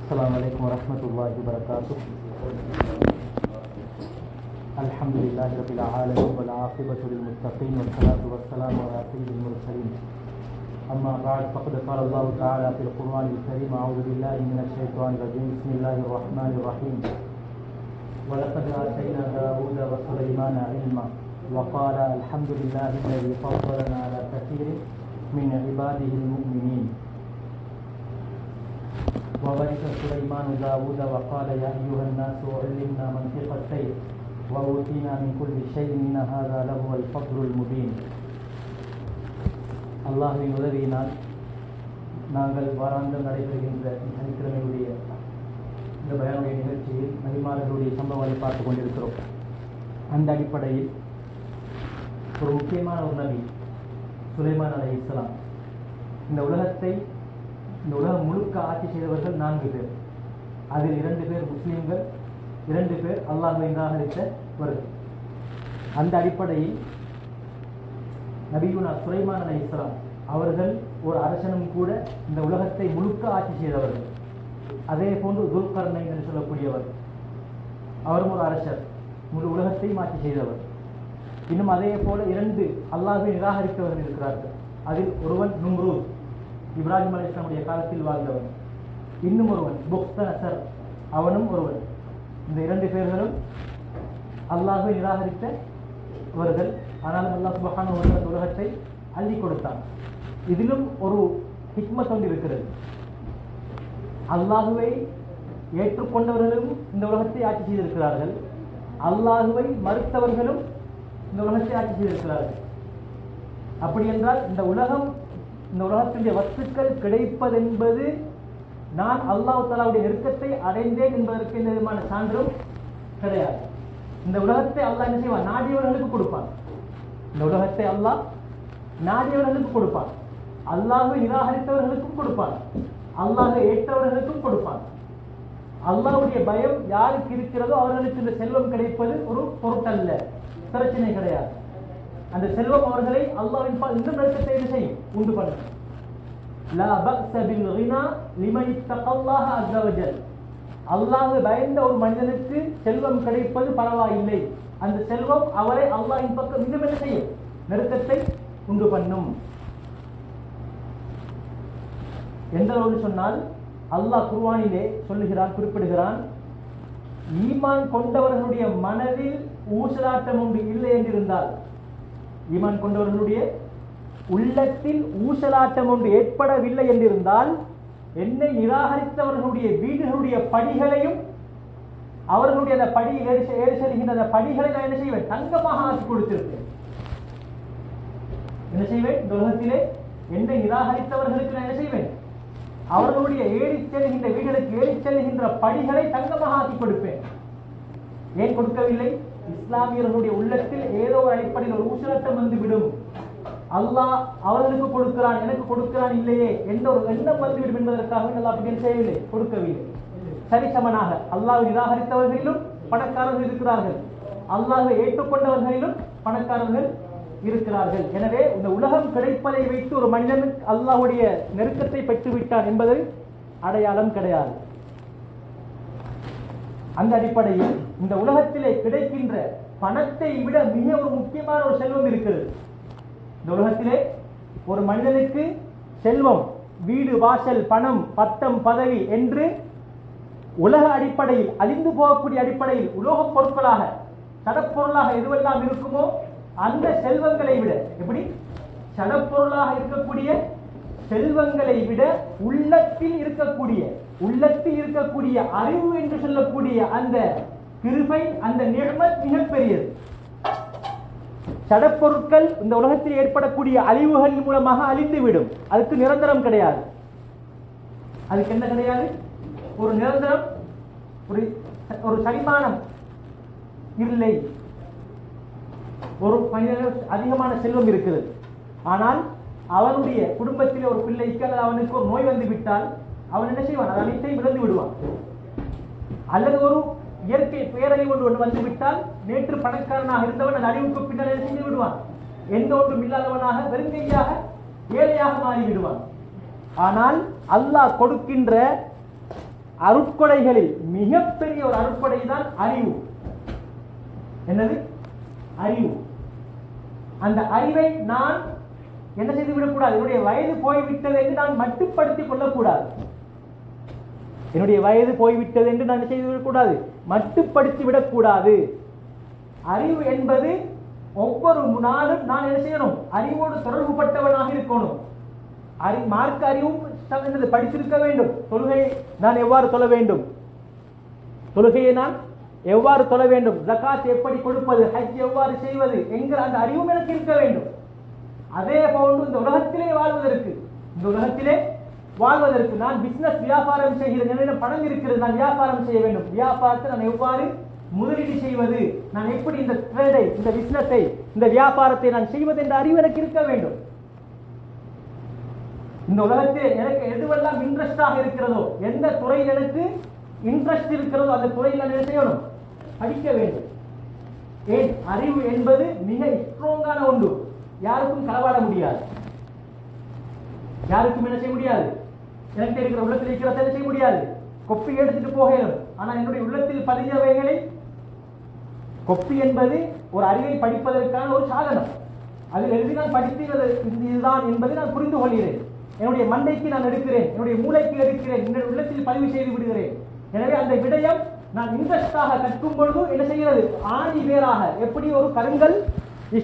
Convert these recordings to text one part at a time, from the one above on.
السلام عليكم ورحمة الله وبركاته. الحمد لله رب العالمين والعاقبة للمتقين والصلاة والسلام على سيد المرسلين. أما بعد فقد قال الله تعالى في القرآن الكريم: أعوذ بالله من الشيطان الرجيم، بسم الله الرحمن الرحيم. ولقد آتينا داود وسليمان علما وقال الحمد لله الذي فضلنا على كثير من عباده المؤمنين. وورث سليمان داود وقال يا أيها الناس علمنا منطق الطير وأوتينا من كل شيء إن هذا لهو الفضل المبين. அல்லாஹ்வின் உதவியினால் நாங்கள் வாராந்தம் நடைபெறுகின்ற சனிக்கிழமையுடைய இந்த பயானுடைய நிகழ்ச்சியில் நபிமார்களுடைய சம்பவங்களை பார்த்து கொண்டிருக்கிறோம். அந்த அடிப்படையில் ஒரு முக்கியமான ஒரு நபி சுலைமான் அலைஹிஸ்ஸலாம். இந்த உலகம் முழுக்க ஆட்சி செய்தவர்கள் 4 பேர். அதில் 2 பேர் முஸ்லீம்கள், 2 பேர் அல்லாஹ்வை நிராகரித்தவர்கள். அந்த அடிப்படையில் நபியுனா சுலைமான் அலைஹிஸ்ஸலாம் அவர்கள் ஒரு அரசனும் கூட இந்த உலகத்தை முழுக்க ஆட்சி செய்தவர்கள். அதே போன்று துல்கர்னைன் என்று சொல்லக்கூடியவர், அவரும் ஒரு அரசர், முழு உலகத்தையும் ஆட்சி செய்தவர். இன்னும் அதே போல 2 அல்லாஹ்வை நிராகரித்தவர்கள் இருக்கிறார்கள். அதில் ஒருவன் நும்ரூத், இப்ராஹிம் அலைஹிஸ்ஸலாமுடைய காலத்தில் வாழ்ந்தவன். இன்னும் ஒருவன் புக்தனசர், அவனும் ஒருவன். இந்த 2 பேர்களும் அல்லாஹ்வை நிராகரித்தவர்கள். ஆனாலும் அல்லாஹ் சுப்ஹானஹு வ தஆலா உலகத்தை அள்ளி கொடுத்தான். இதிலும் ஒரு ஹிக்மத் ஒன்று இருக்கிறது. அல்லாஹுவை ஏற்றுக்கொண்டவர்களும் இந்த உலகத்தை ஆட்சி செய்திருக்கிறார்கள், அல்லாஹுவை மறுத்தவர்களும் இந்த உலகத்தை ஆட்சி செய்திருக்கிறார்கள். அப்படி என்றால் இந்த உலகத்தினுடைய வஸ்துக்கள் கிடைப்பதென்பது நான் அல்லாஹ் தஆலாவுடைய நெருக்கத்தை அடைந்தேன் என்பதற்கு எந்த விதமான சான்றும் கிடையாது. இந்த உலகத்தை அல்லாஹ் என்ன செய்வான்? நாடியவர்களுக்கு கொடுப்பான். இந்த உலகத்தை அல்லாஹ் நாடியவர்களுக்கு கொடுப்பான். அல்லாஹ்வை நிராகரித்தவர்களுக்கும் கொடுப்பான், அல்லாஹ்வை ஏற்றவர்களுக்கும் கொடுப்பான். அல்லாஹ்வுடைய பயம் யாருக்கு இருக்கிறதோ அவர்களுக்கு இந்த செல்வம் கிடைப்பது ஒரு பொருட்டல்ல, பிரச்சனை கிடையாது. அந்த செல்வம் அவர்களை அல்லாஹ்வின் பால் இன்னும் நெருக்கத்தை செய்யும், உண்டு பண்ணும். லா பக்ஸ பில் கினா லிமன் இத்தகல்லாஹ அஸ்ஸ வஜல். அல்லாஹ்வை பயந்த ஒரு மனிதனுக்கு செல்வம் கிடைப்பது பரவாயில்லை. அந்த செல்வம் அவரை அல்லாஹ்வின் பக்கம் இன்னும் என்ன செய்யும்? நெருக்கத்தை உண்டு பண்ணும். எந்த அளவு சொன்னால் அல்லாஹ் குர்ஆனிலே சொல்லுகிறான், குறிப்பிடுகிறான், ஈமான் கொண்டவர்களுடைய மனதில் ஊசலாட்டம் ஒன்று இல்லை என்றிருந்தால், ஈமான் கொண்டவர்களுடைய உள்ளத்தில் ஊசலாட்டம் ஒன்று ஏற்படவில்லை என்றிருந்தால், என்னை நிராகரித்தவர்களுடைய வீடுகளுடைய படிகளையும் அவர்களுடைய அந்த படியில் ஏறி செல்கின்ற அந்த படிகளை நான் என்ன செய்வேன்? தங்கமாக ஆக்கி கொடுத்திருப்பேன். என்ன செய்வேன்? இந்த உலகத்திலே என்னை நிராகரித்தவர்களுக்கு நான் என்ன செய்வேன்? அவர்களுடைய ஏறிச் செல்கின்ற வீடுகளுக்கு ஏறிச் செல்கின்ற படிகளை தங்கமாக ஆக்கி கொடுப்பேன். ஏன் கொடுக்கவில்லை? இஸ்லாமியர்களுடைய உள்ளத்தில் ஏதோ ஒரு அடிப்படையில் ஒரு ஊசலாட்டம் வந்துவிடும். அல்லாஹ் அவர்களுக்கு கொடுக்கிறான், எனக்கு கொடுக்கிறான் இல்லையே என்ற ஒரு எண்ணம் வந்துவிடும் என்பதற்காக அல்லாஹ் அப்படி செய்யவில்லை, கொடுக்கவில்லை. சரிசமனாக அல்லாஹ்வை நிராகரித்தவர்களிலும் பணக்காரர்கள் இருக்கிறார்கள், அல்லாஹ்வை ஏற்றுக்கொண்டவர்களிலும் பணக்காரர்கள் இருக்கிறார்கள். எனவே இந்த உலகம் கிடைப்பதை வைத்து ஒரு மனிதன் அல்லாஹ்வுடைய நெருக்கத்தை பெற்றுவிட்டான் என்பது அடையாளம் கிடையாது. அந்த அடிப்படையில் இந்த உலகத்திலே கிடைக்கின்ற பணத்தை விட மிக ஒரு முக்கியமான ஒரு செல்வம் இருக்கிறது. இந்த உலகத்திலே ஒரு மனிதனுக்கு செல்வம், வீடு, வாசல், பணம், பட்டம், பதவி என்று உலக அடிப்படையில் அழிந்து போகக்கூடிய அடிப்படையில் உலோகப் பொருட்களாக சடப்பொருளாக எதுவெல்லாம் இருக்குமோ அந்த செல்வங்களை விட, எப்படி சடப்பொருளாக இருக்கக்கூடிய செல்வங்களை விட உள்ளத்தில் இருக்கக்கூடிய அறிவு என்று சொல்லக்கூடிய அந்த கிருபை, அந்த நிஅமத் மிகப்பெரியது. சடப்பொருட்கள் இந்த உலகத்தில் ஏற்படக்கூடிய அழிவுகளின் மூலமாக அழிந்துவிடும், அதுக்கு நிரந்தரம் கிடையாது. அதுக்கு என்ன கிடையாது? ஒரு நிரந்தரம், ஒரு சரிமானம் இல்லை. ஒரு மனிதனுக்கு அதிகமான செல்வம் இருக்கிறது, ஆனால் அவனுடைய குடும்பத்தில் ஒரு பிள்ளைக்கு அல்லது அவனுக்கு ஒரு நோய் வந்து விட்டால் அவன் என்ன செய்வான்? அது அனைத்தையும் இழந்து விடுவான். அல்லது ஒரு இயற்கை பேரழிவு ஒன்று வந்து விட்டால் நேற்று பணக்காரனாக இருந்தவன் அந்த அழிவுக்கு பின்னால் என்ன செய்து விடுவான்? எந்த ஒன்றும் இல்லாதவனாக வெறுங்கையாக ஏழையாக மாறிவிடுவான். ஆனால் அல்லாஹ் கொடுக்கின்ற அருட்கொடைகளில் மிகப்பெரிய ஒரு அருட்கொடை தான் அறிவு. என்னது? அறிவு. அந்த அறிவை நான் என்ன செய்து விடக்கூடாது, என்னுடைய வயது போய்விட்டது என்று நான் மட்டுப்படுத்திக் கொள்ளக்கூடாது. என்னுடைய வயது போய்விட்டது என்று நான் செய்து விடக்கூடாது, மட்டுப்படுத்தி விடக்கூடாது. அறிவு என்பது ஒவ்வொரு நாளும் நான் என்ன செய்யணும், அறிவோடு தொடர்பு பட்டவனாக இருக்கணும். மார்க்க அறிவும் படித்திருக்க வேண்டும். தொழுகையை நான் எவ்வாறு தொழ வேண்டும், தொழுகையை நான் எவ்வாறு தொழ வேண்டும், ஜகாத் எப்படி கொடுப்பது, ஹஜ் எவ்வாறு செய்வது என்கிற அந்த அறிவும் எனக்கு இருக்க வேண்டும். அதே போன்று இந்த உலகத்திலே வாழ்வதற்கு நான் பிசினஸ் வியாபாரம் செய்கிறேன், என்னிடம் பணம் இருக்கிறது, நான் வியாபாரம் செய்ய வேண்டும். வியாபாரத்தை நான் எவ்வாறு முதலீடு செய்வது, நான் எப்படி இந்த ட்ரேடை, இந்த பிசினஸை, இந்த வியாபாரத்தை நான் செய்வது என்ற அறிவு எனக்கு இருக்க வேண்டும். இந்த உலகத்தில் எனக்கு எதுவெல்லாம் இன்ட்ரெஸ்டாக இருக்கிறதோ, எந்த துறையில் எனக்கு இன்ட்ரெஸ்ட் இருக்கிறதோ அந்த துறையில் நான் என்ன செய்யணும், படிக்க வேண்டும். ஏன்? அறிவு என்பது மிக ஸ்ட்ராங்கான ஒன்று. யாருக்கும் களவாட முடியாது, யாருக்கும் என்ன செய்ய முடியாது, எனக்கு இருக்கிற உள்ளத்தில் இருக்கிறத செய்ய முடியாது. கொப்பி எடுத்துட்டு போகணும். ஆனால் என்னுடைய உள்ளத்தில் பதிஞ்சவைகளை, கொப்பி என்பது ஒரு அறிவை படிப்பதற்கான ஒரு சாதனம். அதில் எழுதினால் படித்தது இதுதான் என்பதை நான் புரிந்து கொள்கிறேன். என்னுடைய மண்டைக்கு நான் எடுக்கிறேன், என்னுடைய மூளைக்கு எடுக்கிறேன், என்னுடைய உள்ளத்தில் பதிவு செய்து விடுகிறேன். எனவே அந்த விடயம் நான் இன்ட்ரெஸ்டாக கற்கும் பொழுது என்ன செய்கிறது, ஆணி வேறாக எப்படி ஒரு கருங்கல்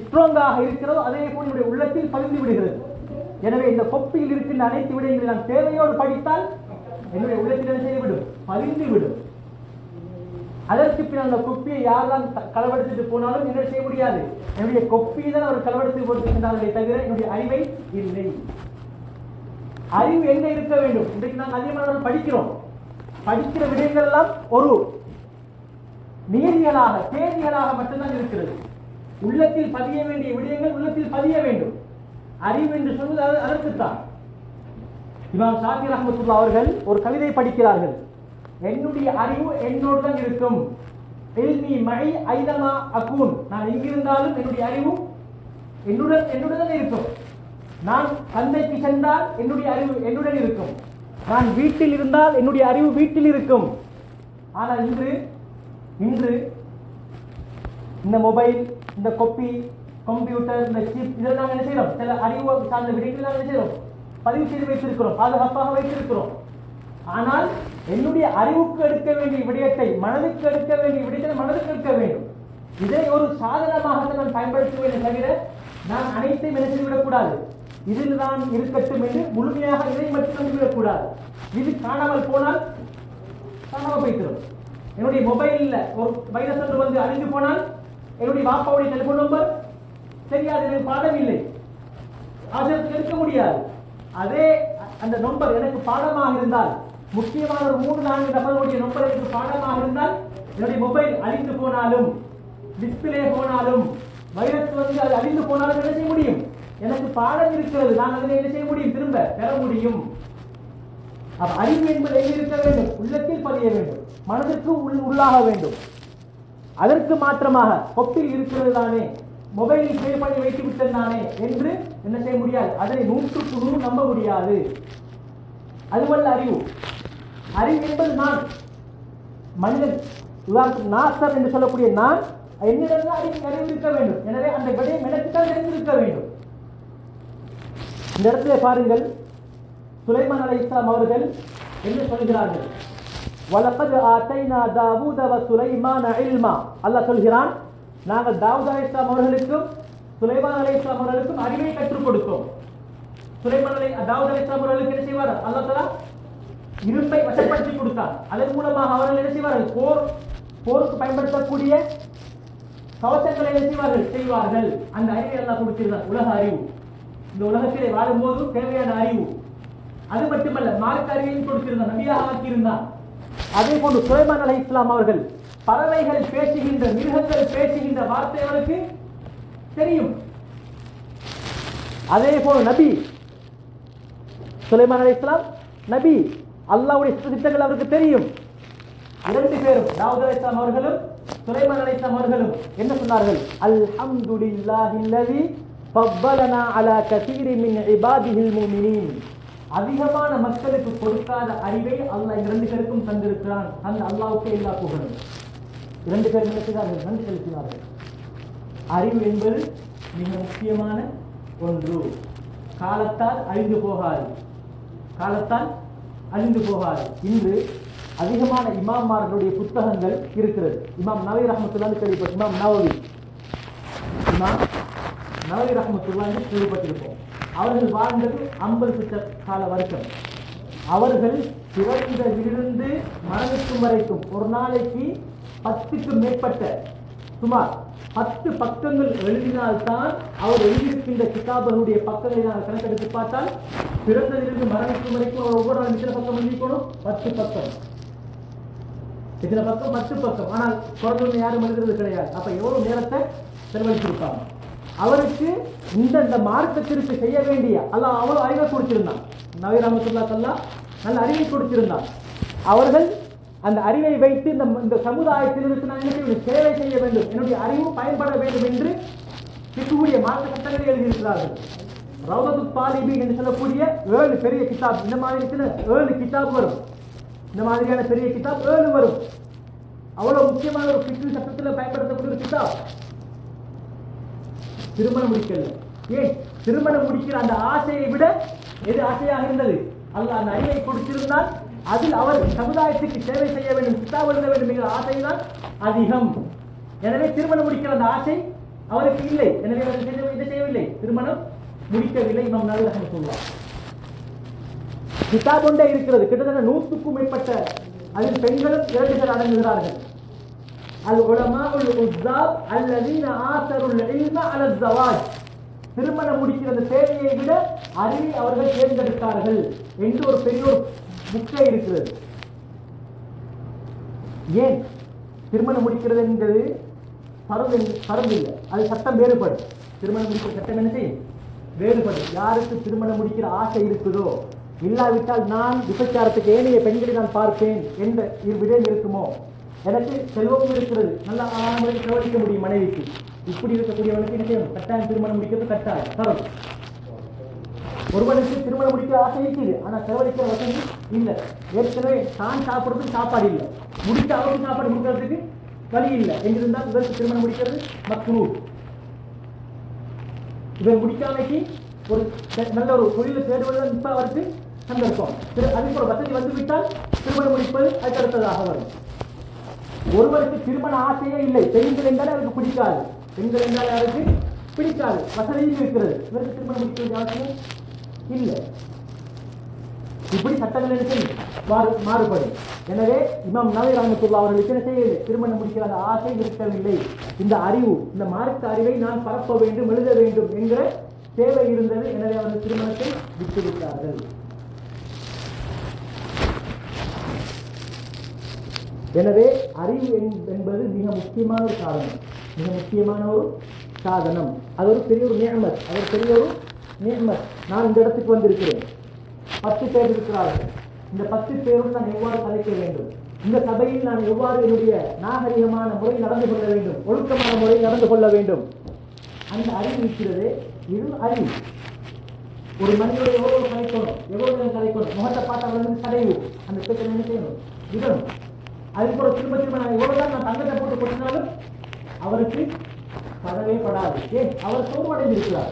ஸ்ட்ராங்காக இருக்கிறதோ அதே போல் என்னுடைய உள்ளத்தில் பதிந்து விடுகிறது. எனவே இந்த கொப்பியில் இருக்கின்ற அனைத்து விடயங்களை நான் தேவையோடு படித்தால் என்னுடைய உள்ளத்தில் என்ன செய்துவிடும், பதிந்து விடும். அதற்கு பின்னால் அந்த கொப்பியை யாரெல்லாம் களவெடுத்துட்டு போனாலும் என்ன செய்ய முடியாது, என்னுடைய கொப்பியை தான் அவர் களவெடுத்து போட்டுக்கின்றார்களே தவிர என்னுடைய அறிவை இல்லை. அறிவு எங்க இருக்க வேண்டும்? இன்றைக்கு நாங்கள் அதிகமாக படிக்கிறோம். படிக்கிற விடயங்கள் எல்லாம் ஒரு நீதிகளாக, தேதிகளாக மட்டும்தான் இருக்கிறது. உள்ளத்தில் பதிய வேண்டிய விடயங்கள் உள்ளத்தில் பதிய வேண்டும். அறிவு என்று சொல்வது அதற்குத்தான். இமாம் ஷாஃபி ரஹ்மத்துல்லாஹி அவர்கள் ஒரு கவிதை படிக்கிறார்கள். என்னுடைய அறிவு என்னோடு தான் இருக்கும். இல்மி மஇ ஐனமா அகூன். நான் எங்கிருந்தாலும் என்னுடைய அறிவு என்னுடன் தான் இருக்கும். நான் சந்தைக்கு சென்றால் என்னுடைய அறிவு என்னுடன் இருக்கும். நான் வீட்டில் இருந்தால் என்னுடைய அறிவு வீட்டில் இருக்கும். ஆனால் இன்று இந்த மொபைல், இந்த கொப்பி, கம்ப்யூட்டர், இந்த சிப், இதில் நாங்கள் என்ன செய்யறோம், சில அறிவு சார்ந்த விடயங்களை நாங்கள் என்ன செய்யறோம், பதிவு செய்து வைத்திருக்கிறோம், பாதுகாப்பாக வைத்திருக்கிறோம். ஆனால் என்னுடைய அறிவுக்கு எடுக்க வேண்டிய விடயத்தை, மனதுக்கு எடுக்க வேண்டிய விடயத்தை மனதுக்கு எடுக்க வேண்டும். இதை ஒரு சாதனமாக நான் பயன்படுத்துவேன் தவிர நான் அனைத்தையும் என்ன செய்துவிடக்கூடாது, இதில் தான் இருக்கட்டும் என்று முழுமையாக இதை மட்டும் விடக்கூடாது. இது காணாமல் போனால் காணாமல் போய்த்திடும். என்னுடைய மொபைலில் ஒரு வைரஸ் ஒன்று வந்து அழிந்து போனால் என்னுடைய பாப்பாவுடைய டெலிபோன் நம்பர் தெரியாது, எனக்கு பாடம் இல்லை, ஆசிரியருக்கு எடுக்க முடியாது. அதே அந்த நம்பர் எனக்கு பாடமாக இருந்தால், முக்கியமான ஒரு 3-4 நபர்களுடைய நம்பர் எனக்கு பாடமாக இருந்தால், என்னுடைய மொபைல் அழிந்து போனாலும், டிஸ்பிளே போனாலும், வைரஸ் வந்து அது அழிந்து போனாலும் என்ன செய்ய முடியும், எனக்கு பாடம் இருக்கிறது, நான் அதனை என்ன செய்ய முடியும், திரும்ப பெற முடியும். அறிவு என்பது எங்கே இருக்க வேண்டும், உள்ளத்தில் பதிய வேண்டும், மனதிற்கு உள்ளாக வேண்டும். அதற்கு மாற்றமாக கொப்பில் இருக்கிறது தானே, மொபைலில் சேவ் பண்ணி வைத்து விட்டது தானே என்று என்ன செய்ய முடியாது, அதனை 100க்கு 100 நம்ப முடியாது. அதுவல்ல அறிவு. அறிவு என்பது நான், மனிதன், உதாரணத்துக்கு நாசர் என்று சொல்லக்கூடிய நான், என்னிடம் அறிவு இருக்க வேண்டும். எனவே அந்த விடயம் எனக்கு தான் தெரிந்திருக்க வேண்டும். இந்த இடத்திலே பாருங்கள், சுலைமான் அலைஹிஸ்ஸலாம் அவர்கள் என்ன சொல்கிறார்கள், வலகத் ஆதைனா தாவூத வ சுலைமான இல்மா. அல்லாஹ் சொல்கிறான், நாங்கள் தாவூத் அலைஹிஸ்ஸலாம் அவர்களுக்கும் சுலைமான் அலைஹிஸ்ஸலாம் அவர்களுக்கும் அறிவை கற்றுக் கொடுத்தோம். தாவூத் அலைஹிஸ்ஸலாம் அவர்களுக்கு என்ன செய்வார், அல்லாஹ் தஆலா இரும்பை வசப்படுத்தி கொடுத்தார். அதன் மூலமாக அவர்கள் என்ன செய்வார்கள், போருக்கு பயன்படுத்தக்கூடிய கவசங்களை என்ன செய்வார்கள். அந்த அறிவை அல்லாஹ் கொடுத்திருந்தார், உலக அறிவு. இந்த உலகத்திலே வாழும்போது தேவையான அறிவு. அது மட்டுமல்ல, மார்க்க அறிவையும் கொடுத்திருந்தார், நபியாக ஆக்கியிருந்தார். அதே போன்று சுலைமான் அலைஹிஸ்ஸலாம் அவர்கள் பறவைகள் பேசுகின்ற, மிருகங்கள் பேசுகின்ற வார்த்தை அவருக்கு தெரியும். அதே போல நபி சுலைமான் அலைஹிஸ்ஸலாம் நபி, அல்லாஹ்வுடைய திட்டங்கள் அவருக்கு தெரியும். 2 பேரும், தாவூத் அலைஹிஸ்ஸலாம் அவர்களும் சுலைமான் அலைஹிஸ்ஸலாம் அவர்களும் என்ன சொன்னார்கள், அல்ஹம்துலில்லாஹில்லதி ஃபவ்வலனா அலா கஸீரி மின் இபாதிஹில் முஃமினீன். அதிகமான மக்களுக்கு கொடுக்காத அறிவை அல்லாஹ் இரண்டு பேருக்கும் தந்திருக்கிறான். அந்த அல்லாஹ்வுக்கே எல்லா புகழும். இரண்டு பேர் நினைக்கிறார்கள், நன்றி செலுத்தினார்கள். அறிவு என்பது மிக முக்கியமான ஒன்று. காலத்தால் அழிந்து போகாது, காலத்தால் அழிந்து போகாது. இன்று அதிகமான இமாம்மார்களுடைய புத்தகங்கள் இருக்கிறது. இமாம் நவவி ரஹ்மத்துல்லாஹி கேள்விப்பட்ட இமாம் நவவி ரஹ்மத்துல்லாஹி கேள்விப்பட்டிருப்போம். அவர்கள் வாழ்ந்தது 50 கால வருஷம். அவர்கள் பிறந்ததிலிருந்து மரணத்துக்கும் வரைக்கும் ஒரு நாளைக்கு 10க்கும் மேற்பட்ட சுமார் 10 பக்கங்கள் எழுதினால்தான் அவர் எழுதியிருக்கின்ற கிதாபுடைய பக்கங்களை நாங்கள் கணக்கெடுத்து பார்த்தால் பிறந்ததிலிருந்து மரணத்துக்கும் வரைக்கும் அவர் ஒவ்வொரு நாள் எத்தனை பக்கம் எழுதிக்கணும்? 10 பக்கம். எத்தனை பக்கம்? 10 பக்கம். ஆனால் குறைஞ்ச யாரும் எழுதுறது கிடையாது. அப்ப எவ்வளவு நேரத்தை செலவழித்திருப்பாங்க. அவருக்கு இந்த மார்க்கத்திற்கு செய்ய வேண்டிய அல்லாஹ் அவ்வளவு அறிவை கொடுத்திருந்தான். நவீ ரஹ்மத்துல்லாஹி அல்லாஹ் நல்ல அறிவை கொடுத்திருந்தான். அவர்கள் அந்த அறிவை வைத்து இந்த சமுதாயத்தினருக்கு நான் என்ன சேவை செய்ய வேண்டும், என்னுடைய அறிவு பயன்பட வேண்டும் என்று பிக்குடைய மார்க்க சட்டங்களை எழுதியிருக்கிறார்கள். ரௌதத்துத் தாலிபீன் என்று சொல்லக்கூடிய 7 பெரிய கிதாப், இந்த மாதிரி 7 கிதாப் வரும். இந்த மாதிரியான பெரிய கிதாப் 7 வரும். அவ்வளவு முக்கியமான ஒரு பிக்கு சட்டத்தில் பயன்படுத்தக்கூடிய ஒரு கிதாப். திருமணம் முடிக்கல. ஏன் திருமணம் முடிக்கிற அந்த ஆசையை விட எது ஆசையாக இருந்தது? அல்லாஹ் அந்த அறிவை கொடுத்திருந்தால் அதில் அவர் சமுதாயத்துக்கு சேவை செய்ய வேண்டும், கிதாப் எழுத வேண்டும் என்கிற ஆசைதான் அதிகம். எனவே திருமணம் முடிக்கிற அந்த ஆசை அவருக்கு இல்லை. எனவே அவர் இதை செய்யவில்லை, திருமணம் முடிக்கவில்லை. இமாம் நவவி ரஹ்மத்துல்லாஹ் கிதாப் ஒன்றே இருக்கிறது. கிட்டத்தட்ட 100க்கும் மேற்பட்ட அதில் பெண்களும் 2 பேர் அடங்குகிறார்கள். அல் உலமாஉல் உஸ்ஸாப் அல்லதீன ஆஸருல் இல்ம அலா ஸவாஜ். திருமணம் முடிக்கிற அந்த சேவையை விட அறிவை அவர்கள் தேர்ந்தெடுத்தார்கள் என்று ஒரு பெரிய ஒரு புக்கே இருக்கிறது. ஏன் திருமணம் முடிக்கிறது என்பது பரவு இல்லை, அது சட்டம் வேறுபடும். திருமணம் முடிக்கிற சட்டம் என்ன செய்யும்? வேறுபடும். யாருக்கு திருமணம் முடிக்கிற ஆசை இருக்குதோ, இல்லாவிட்டால் நான் விபச்சாரத்துக்கு ஏனைய பெண்களை நான் பார்ப்பேன் என்ற விடயம் இருக்குமோ, எனக்கு செல்வமும் இருக்கிறது, நல்ல ஆணவரை செலவழிக்க முடியும் மனைவிக்கு, இப்படி இருக்கக்கூடியவனுக்கு என்ன செய்யணும்? கட்டாயம் திருமணம் முடிக்கிறது கட்டாயம் தரும். ஒருவனுக்கு திருமணம் முடிக்கிற ஆசை இருக்குது, ஆனா செலவழிக்கிற வசதி இல்லை. ஏற்கனவே தான் சாப்பிடுறதுக்கு சாப்பாடு இல்லை, முடித்த அவருக்கு சாப்பாடு கொடுக்கறதுக்கு வழி இல்லை என்றிருந்தால் இவருக்கு திருமணம் முடிக்கிறது மக்ரூஹ். இவர் முடிக்காமைக்கு ஒரு நல்ல ஒரு தொழிலை தேடுவதுதான் இப்ப அவருக்கு சந்தர்ப்பம். அதுக்கு ஒரு வசதி வந்துவிட்டால் திருமணம் முடிப்பது அதுக்கடுத்ததாக வரும். ஒருவருக்கு திருமண ஆசையே இல்லை, பெண்கள் என்றாலே அவருக்கு பிடிக்காது, பெண்கள் என்றாலே அவருக்கு பிடிக்காது, வசதியும் இருக்கிறது, இவருக்கு திருமணம் முடிக்க அவசியம் இல்லை. இப்படி சட்டங்கள் மாறுபடும். எனவே இமாம் நவவி ரஹ்மத்துல்லாஹி அவர்களுக்கு என்ன செய்யவில்லை? திருமணம் முடிக்கிற அந்த ஆசை இருக்கவில்லை. இந்த அறிவு, இந்த மார்க்க அறிவை நான் பரப்ப வேண்டும், எழுத வேண்டும் என்கிற தேவை இருந்தது. எனவே அவர்கள் திருமணத்தை விட்டுவிட்டார்கள். எனவே அறிவு என்பது மிக முக்கியமான ஒரு சாதனம், மிக முக்கியமான ஒரு சாதனம். அது ஒரு பெரிய ஒரு நிஅமத், அது ஒரு பெரிய ஒரு நிஅமத். நான் இந்த இடத்துக்கு வந்திருக்கிறேன், 10 பேர் இருக்கிறார்கள். இந்த 10 பேரும் நான் எவ்வாறு கலைக்க வேண்டும், இந்த சபையில் நான் எவ்வாறு என்னுடைய நாகரிகமான முறை நடந்து கொள்ள வேண்டும், ஒழுக்கமான முறை நடந்து கொள்ள வேண்டும், அந்த அறிவு இருக்கிறது. இது அறிவு. ஒரு மனிதனை எவ்வளவு கலைக்கணும், எவ்வளவு நேரம் கலைக்கணும், முகத்தை பார்த்து அவர்களுக்கு கடைவு, அந்த பேச்சை என்ன செய்யணும்? விடணும். அதுக்கு ஒரு திரும்ப திரும்ப நான் எவ்வளவுதான் நான் தங்கத்தை போட்டு கொட்டினாலும் அவருக்கு படவே படாது. ஏன்? அவர் சோர்வடைந்திருக்கிறார்,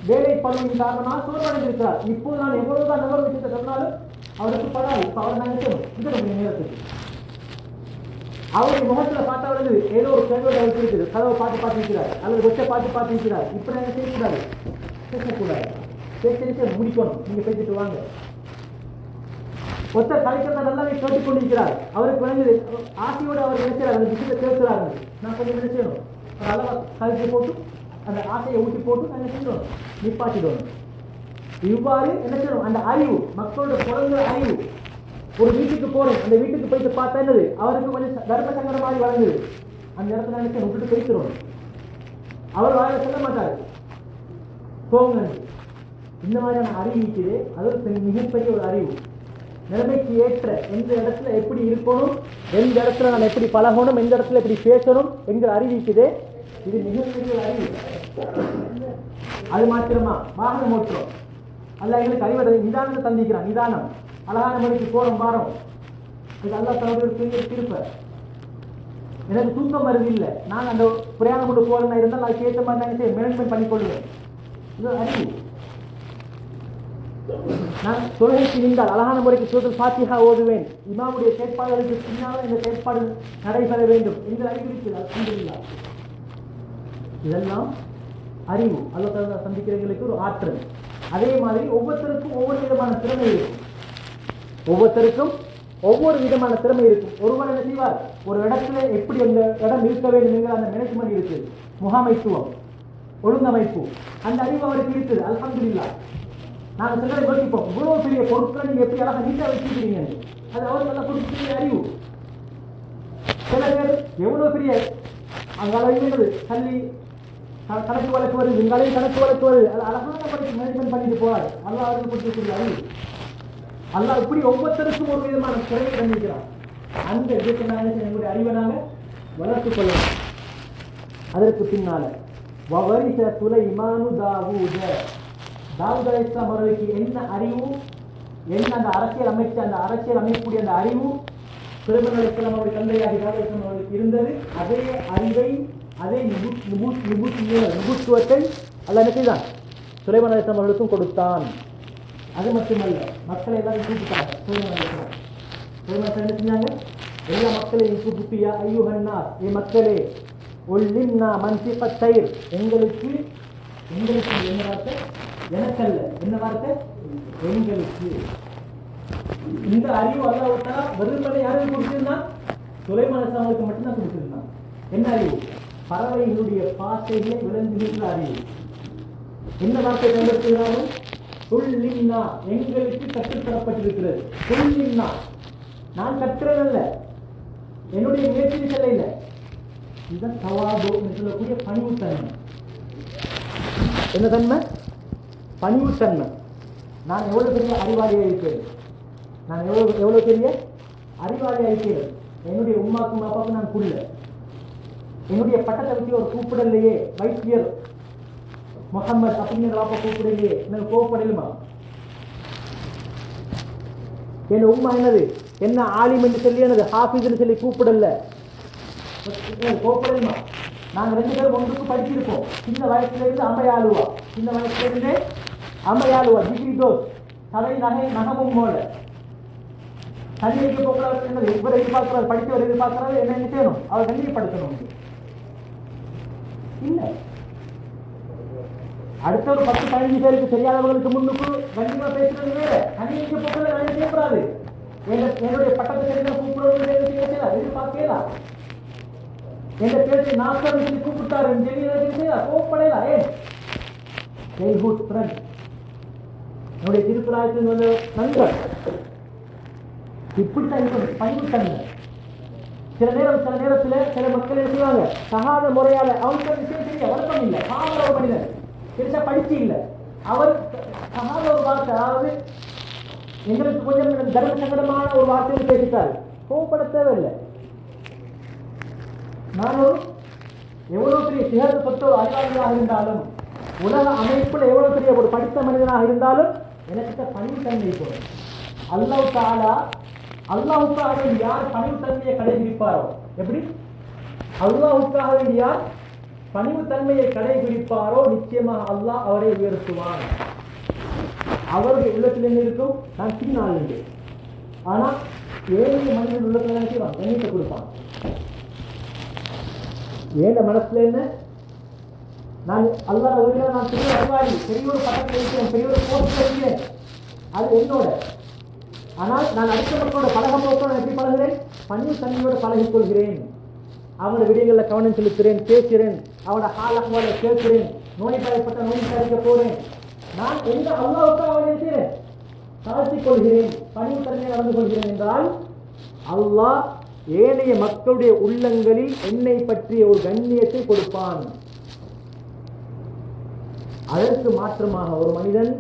வேலை பணியின் காரணமாக சோர்வடைந்திருக்கிறார். இப்போது நான் எவ்வளவுதான் நல்ல விஷயத்தை சொன்னாலும் அவருக்கு படாது. இப்ப அவர் நான் நினைக்கணும் நேரத்துக்கு அவருடைய முகத்துல பார்த்தவர்கள் ஏதோ ஒரு கேள்வி இருக்குது, கதவை பார்த்து இருக்கிறார், அல்லது கொச்சை பார்த்து இருக்கிறார். இப்ப நான் செய்யக்கூடாது, பேசக்கூடாது, பேச முடிக்கணும். நீங்க பேசிட்டு வாங்க. ஒருத்தர் கலைக்கிறத நல்லாவே கேட்டுக் கொண்டிருக்கிறார், அவருக்கு வந்து ஆசையோடு அவர் நினைக்கிறார், அந்த விஷயத்தை கேட்கிறார்கள். நான் கொஞ்சம் என்ன செய்யணும்? ஒரு அளவா கலைச்சி போட்டு அந்த ஆசையை ஊட்டி போட்டு நான் என்ன செய்யணும்? நிப்பாட்டிடணும். இவ்வாறு என்ன செய்யணும்? அந்த அறிவு, மக்களோட குழந்தை அறிவு. ஒரு வீட்டுக்கு போறேன், அந்த வீட்டுக்கு போயிட்டு பார்த்தா என்னது? அவருக்கு கொஞ்சம் தர்ம சங்கட மாதிரி வழங்குது. அந்த இடத்துல நினைச்சு விட்டுட்டு போயிட்டுருவோம். அவர் வாயில சொல்ல மாட்டார் போங்க. இந்த மாதிரியான அறிவு இருக்குது. அது மிகப்பெரிய ஒரு அறிவு. நிலைமைக்கு ஏற்ற எந்த இடத்துல எப்படி இருக்கணும், எந்த இடத்துல நான் எப்படி பழகணும், எந்த இடத்துல எப்படி பேசணும் என்கிற அறிவு இருக்குது. இது மிகப்பெரிய அறிவு. அது மாத்திரமா? வாகனம் ஓட்டுறோம், அல்ல எங்களுக்கு அறிவதை நிதானத்தை தந்திக்கிறான். நிதானம், அழகான மொழிக்கு கோரம் பாரம், இது அல்லா தன்னுடைய ஒரு பெரிய திருப்ப. எனக்கு தூக்கம் வருது இல்லை, நான் அந்த பிரயாணம் கொண்டு போறேன்னா இருந்தால் அதுக்கு ஏற்ற மாதிரி நான் மேனேஜ்மெண்ட் பண்ணிக்கொள்வேன். இது அறிவு. நான் தொழுகைக்கு நின்றால் அழகான முறைக்கு சூழல் ஃபாத்திஹா ஓதுவேன். இமாமுடைய செயற்பாடுகளுக்கு பின்னால் இந்த செயற்பாடு நடைபெற வேண்டும் என்று அறிவிக்கிறார். இதெல்லாம் அறிவு. அல்லா சந்திக்கிறவர்களுக்கு ஒரு ஆற்றல். அதே மாதிரி ஒவ்வொருத்தருக்கும் ஒவ்வொரு விதமான திறமை இருக்கும். ஒவ்வொருத்தருக்கும் ஒவ்வொரு விதமான திறமை இருக்கும். ஒருவர் என்ன செய்வார், ஒரு இடத்துல எப்படி அந்த இடம் இருக்க வேண்டும் என்கிற அந்த மேனேஜ்மெண்ட் இருக்கு, முகாமைத்துவம், ஒழுங்கமைப்பு, அந்த அறிவு அவருக்கு இருக்குது. அல்ஹம்துலில்லாஹ். நாங்கள் சிலரை யோசிப்போம், இவ்வளவு பெரிய பொருட்களை நீங்க எப்படி அழகாக நீட்டாக வச்சிருக்கீங்க, அது அவர் நல்லா கொடுத்து அறிவு. சில பேர் எவ்வளவு பெரிய அங்கே தள்ளி கணக்கு வழக்கு வருது, இங்காலையும் கணக்கு வழக்கு வருது, அது அழகான படித்து மேனேஜ்மெண்ட் பண்ணிட்டு போவார். அல்லா அவருக்கு கொடுத்துருக்கிற அறிவு. அல்லா இப்படி ஒவ்வொருத்தருக்கும் ஒரு விதமான திறமை தந்திருக்கிறார். அந்த விதத்தை நாங்கள் எங்களுடைய அறிவை நாங்கள் வளர்த்துக் கொள்ளலாம். அதற்கு பின்னால வவரிச சுலைமானு தாவூத, தாவூத் அலைஹிஸ்ஸலாம் அவர்களுக்கு என்ன அறிவு, என்ன அந்த அரசியல் அமைச்ச அந்த அரசியல் அமைப்புடைய அந்த அறிவு சுலைமான் அலைஹிஸ்ஸலாம் அவருடைய தந்தையாகி தாவூத் அலைஹிஸ்ஸலாம் அவர்களுக்கு இருந்தது. அதே அறிவை, அதே நிபுத்துவத்தை அல்லாஹ் என்ன செய்தான், சுலைமான் அலைஹிஸ்ஸலாம் அவர்களுக்கும் கொடுத்தான். அது மட்டுமல்ல, மக்களை எல்லாரும் கூப்பிட்டாங்க. சுலைமான் என்ன செஞ்சாங்க, எல்லா மக்களையும் கூப்பிட்டியா ஐயுஹன்னா, ஏ மக்களே, ஒல்லிம்னா மன்சிஃபத் தயிர், எங்களுக்கு எங்களுக்கு என்ன வார்த்தை, எனக்கல்ல, என்ன வார்த்தை, எங்களுக்கு. இந்த அறிவு அல்லாஹ் தஆலா வெறுமனே யாருக்கு கொடுத்திருந்தான், சுலைமான் அலைஹிஸ்ஸலாமுக்கு மட்டும்தான் கொடுத்திருந்தான். என்ன அறிவு, பறவைகளுடைய பாசைகளை விளங்குகின்ற அறிவு. என்ன வார்த்தை பயன்படுத்துகிறார்கள், குல்லின்னா, எங்களுக்கு கற்றுத்தரப்பட்டிருக்கிறது. குல்லின்னா, நான் கற்றுறதல்ல, என்னுடைய முயற்சி செல்ல இல்லை. இதுதான் தவாது என்று சொல்லக்கூடிய பணிவுத்தன்மை. என்ன தன்மை, பணிவுத்தன்மை. நான் எவ்வளவு பெரிய அறிவாளியாக இருக்கிறேன், நான் எவ்வளவு பெரிய அறிவாளியாக இருக்கிறேன். என்னுடைய உம்மாக்கும் அப்பாவுக்கும் நான் புரியல, என்னுடைய பட்டத்தை வச்சு ஒரு கூப்பிடலையே, வைத்தியர் முகமது அப்படிங்கிற வாப்பா கூப்பிடலையே, எனக்கு கோவப்படலுமா? என் உம்மா என்னது, என்ன ஆலிம் என்று சொல்லி, என்னது ஹாஃபிஸ் சொல்லி கூப்பிடல, கோவப்படலுமா? நாங்கள் 2 பேரும் ஒன்றுக்கு படிச்சிருப்போம். சின்ன வயசுலேருந்து அம்மையாளுவா, சின்ன வயசுலேருந்து அம்மையாளுவா, டிகிரி தோஸ், சதை நகை நகமும் போல கண்ணியக்கு போக்குவரத்து என்னது, இவரை எதிர்பார்க்கிறார், படித்தவர் எதிர்பார்க்கிறாரு, என்ன செய்யணும், அவர் கண்ணியப்படுத்தணும். இல்லை, அடுத்த ஒரு 10-15 பேருக்கு தெரியாதவர்களுக்கு முன்னுக்கு கண்டிப்பா பேசுறது வேற. கண்ணியக்கு போக்குவரத்து நான் செய்யக்கூடாது, என்னுடைய பட்டத்தை தெரிந்த கூப்பிடுவது எதிர்பார்க்கலாம். எந்த பேச்சு நாற்பது கூப்பிட்டாரு கோப்படையில, என்னுடைய திருப்புராயத்தில் வந்து நண்பர் இப்படித்தான் இருக்கணும், பணிவுத்தன்மை. சில நேரத்தில் சில மக்கள் என்ன செய்வாங்க, சகாத முறையால அவங்களுக்கு விஷயம் தெரிய வழக்கம் இல்லை, பாவர ஒரு மனிதன் பெருசா படிச்சு இல்லை, அவர் சகாத ஒரு வார்த்தை, அதாவது எங்களுக்கு கொஞ்சம் தர்ம சங்கடமான ஒரு வார்த்தையில் பேசிட்டாரு, கோவப்பட தேவையில்லை. நானும் எவ்வளவு பெரிய சிறந்த பெற்ற ஒரு அறிவாளியாக இருந்தாலும், உலக அமைப்புல எவ்வளவு பெரிய ஒரு படித்த மனிதனாக இருந்தாலும், எனக்கு பணிவுத்தன்மை போடும். அல்லாஹ்வுக்காக வேண்டி யார் பணிவுத்தன்மையை கடைபிடிப்பாரோ, எப்படி அல்லாஹ்வுக்காக வேண்டி யார் பணிவுத்தன்மையை கடைபிடிப்பாரோ, நிச்சயமாக அல்லாஹ் அவரை உயர்த்துவார். அவருடைய உள்ளத்தில் என்ன இருக்கும், நான் சின்ன ஆள் உண்டு, ஆனா ஏழை மனிதன் உள்ளத்துல என்ன செய்வான், கண்ணியத்தை கொடுப்பான். ஏன் மனசுல என்ன, நான் அல்லாஹ் ஒருவேளை நான் பெரிய அறிவாளி, பெரிய ஒரு பட்டத்தில் இருக்கிறேன், பெரிய ஒரு போஸ்ட்ல இருக்கிறேன், அது என்னோட. ஆனால் நான் அடுத்த மக்களோட பழக போக்கோட எப்படி பழகிறேன், பணிவுத்தன்மையோட பழகிக் கொள்கிறேன். அவனோட விடயங்களில் கவனம் செலுத்துகிறேன், பேசுகிறேன், அவனோட ஹாலகோட கேட்கிறேன், நோய்பாய்ப்பட்ட நோய் தடுக்க போறேன். நான் எந்த அல்லாஹ்வுக்கு அவனை செய்கிறேன், தாழ்த்திக் கொள்கிறேன், பணிவுத்தன்மையை நடந்து கொள்கிறேன் என்றால், அல்லாஹ் ஏனைய மக்களுடைய உள்ளங்களில் என்னை பற்றிய ஒரு கண்ணியத்தை கொடுப்பான். அதற்கு மாற்றமாக ஒரு மனிதன்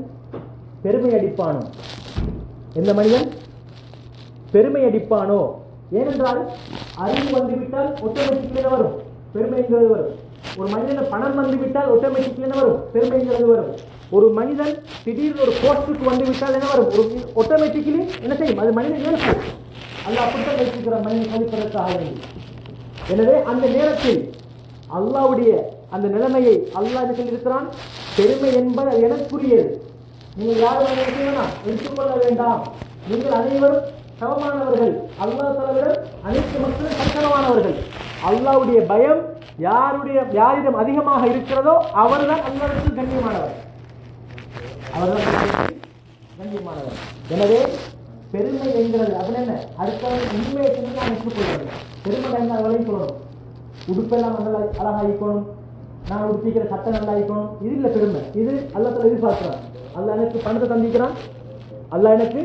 பெருமை அடிப்பானோ, எந்த மனிதன் பெருமை அடிப்பானோ, ஏனென்றால் அறிவு வந்துவிட்டால் ஆட்டோமேட்டிக்கலி வரும், பெருமைங்கிறது வரும். ஒரு மனிதன் பணம் வந்துவிட்டால் ஆட்டோமேட்டிக்கலி வரும், பெருமைங்கிறது வரும். ஒரு மனிதன் திடீர்னு ஒரு போஸ்டுக்கு வந்து விட்டால் என்ன வரும்? ஒரு ஆட்டோமேட்டிக்கலி என்ன செய்யும்? அது மனிதன் ஏற்படும். அல்லாஹ் அப்படித்தான் வைத்திருக்கிற மனிதன் சோதிப்பதற்காக வேண்டி. எனவே அந்த நேரத்தில் அல்லாஹ்வுடைய அந்த நிலைமையை அல்லாஹ் என்ன சொல்லியிருக்கிறான்? பெருமை என்பது எனக்குரியது. நீங்கள் யாரும் அதை எடுத்துக்கொள்ள வேண்டாம். நீங்கள் அனைவரும் சமமானவர்கள். அல்லாஹ் தஆலாவிடம் அனைத்து மக்களும் சமமானவர்கள். அல்லாஹ்வுடைய பயம் யாரிடம் அதிகமாக இருக்கிறதோ அவர்தான் அல்லாஹ்விற்கு கண்ணியமானவர். அவர்தான் கண்ணியமானவர். எனவே பெருமை என்கிறது அது என்ன? அடுத்தவன் உண்மையை சொல்லி நான் ஏற்றுக்கொள்வது. பெருமை என்ன? அவளையும் சொல்லணும். உடுப்பெல்லாம் நல்லா அழகாக இருக்கணும், நான் உடுப்பிக்கிற சட்டை நல்லா இருக்கணும். இது இல்லை பெருமை. இது அல்லாஹ் தஆலா எதிர்பார்க்கிறான். அல்லாஹ் எனக்கு பணத்தை தந்திக்கிறான், அல்லாஹ் எனக்கு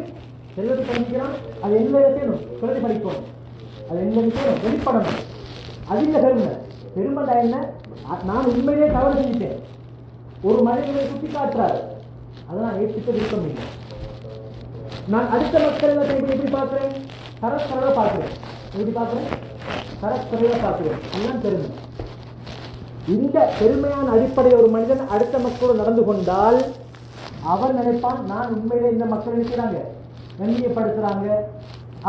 செல்வத்தை தந்திக்கிறான். அது என்ன செய்யணும்? பிரதிபலிக்கணும். அது என்ன செய்யணும்? வெளிப்படணும். அது இல்லை பெருமை. பெருமைடா என்ன? நான் உண்மையிலே தவறு செஞ்சுட்டேன், ஒரு மனிதனை சுட்டி காட்டுறாரு, அதை நான் ஏற்றுக்க விருப்பம் இல்லை. நான் அடுத்த மக்கள் எப்படி பார்க்கிறேன்? சரஸ்கரவை பார்க்கிறேன். எப்படி பார்க்கிறேன்? சரஸ்கரவை பார்க்கிறேன். இதுதான் பெருமை. இந்த பெருமையான அடிப்படையில் ஒரு மனிதன் அடுத்த மக்களோடு நடந்து கொண்டால் அவன் நினைப்பான், நான் உண்மையிலே இந்த மக்கள் நினைக்கிறாங்க, கண்ணியப்படுத்துறாங்க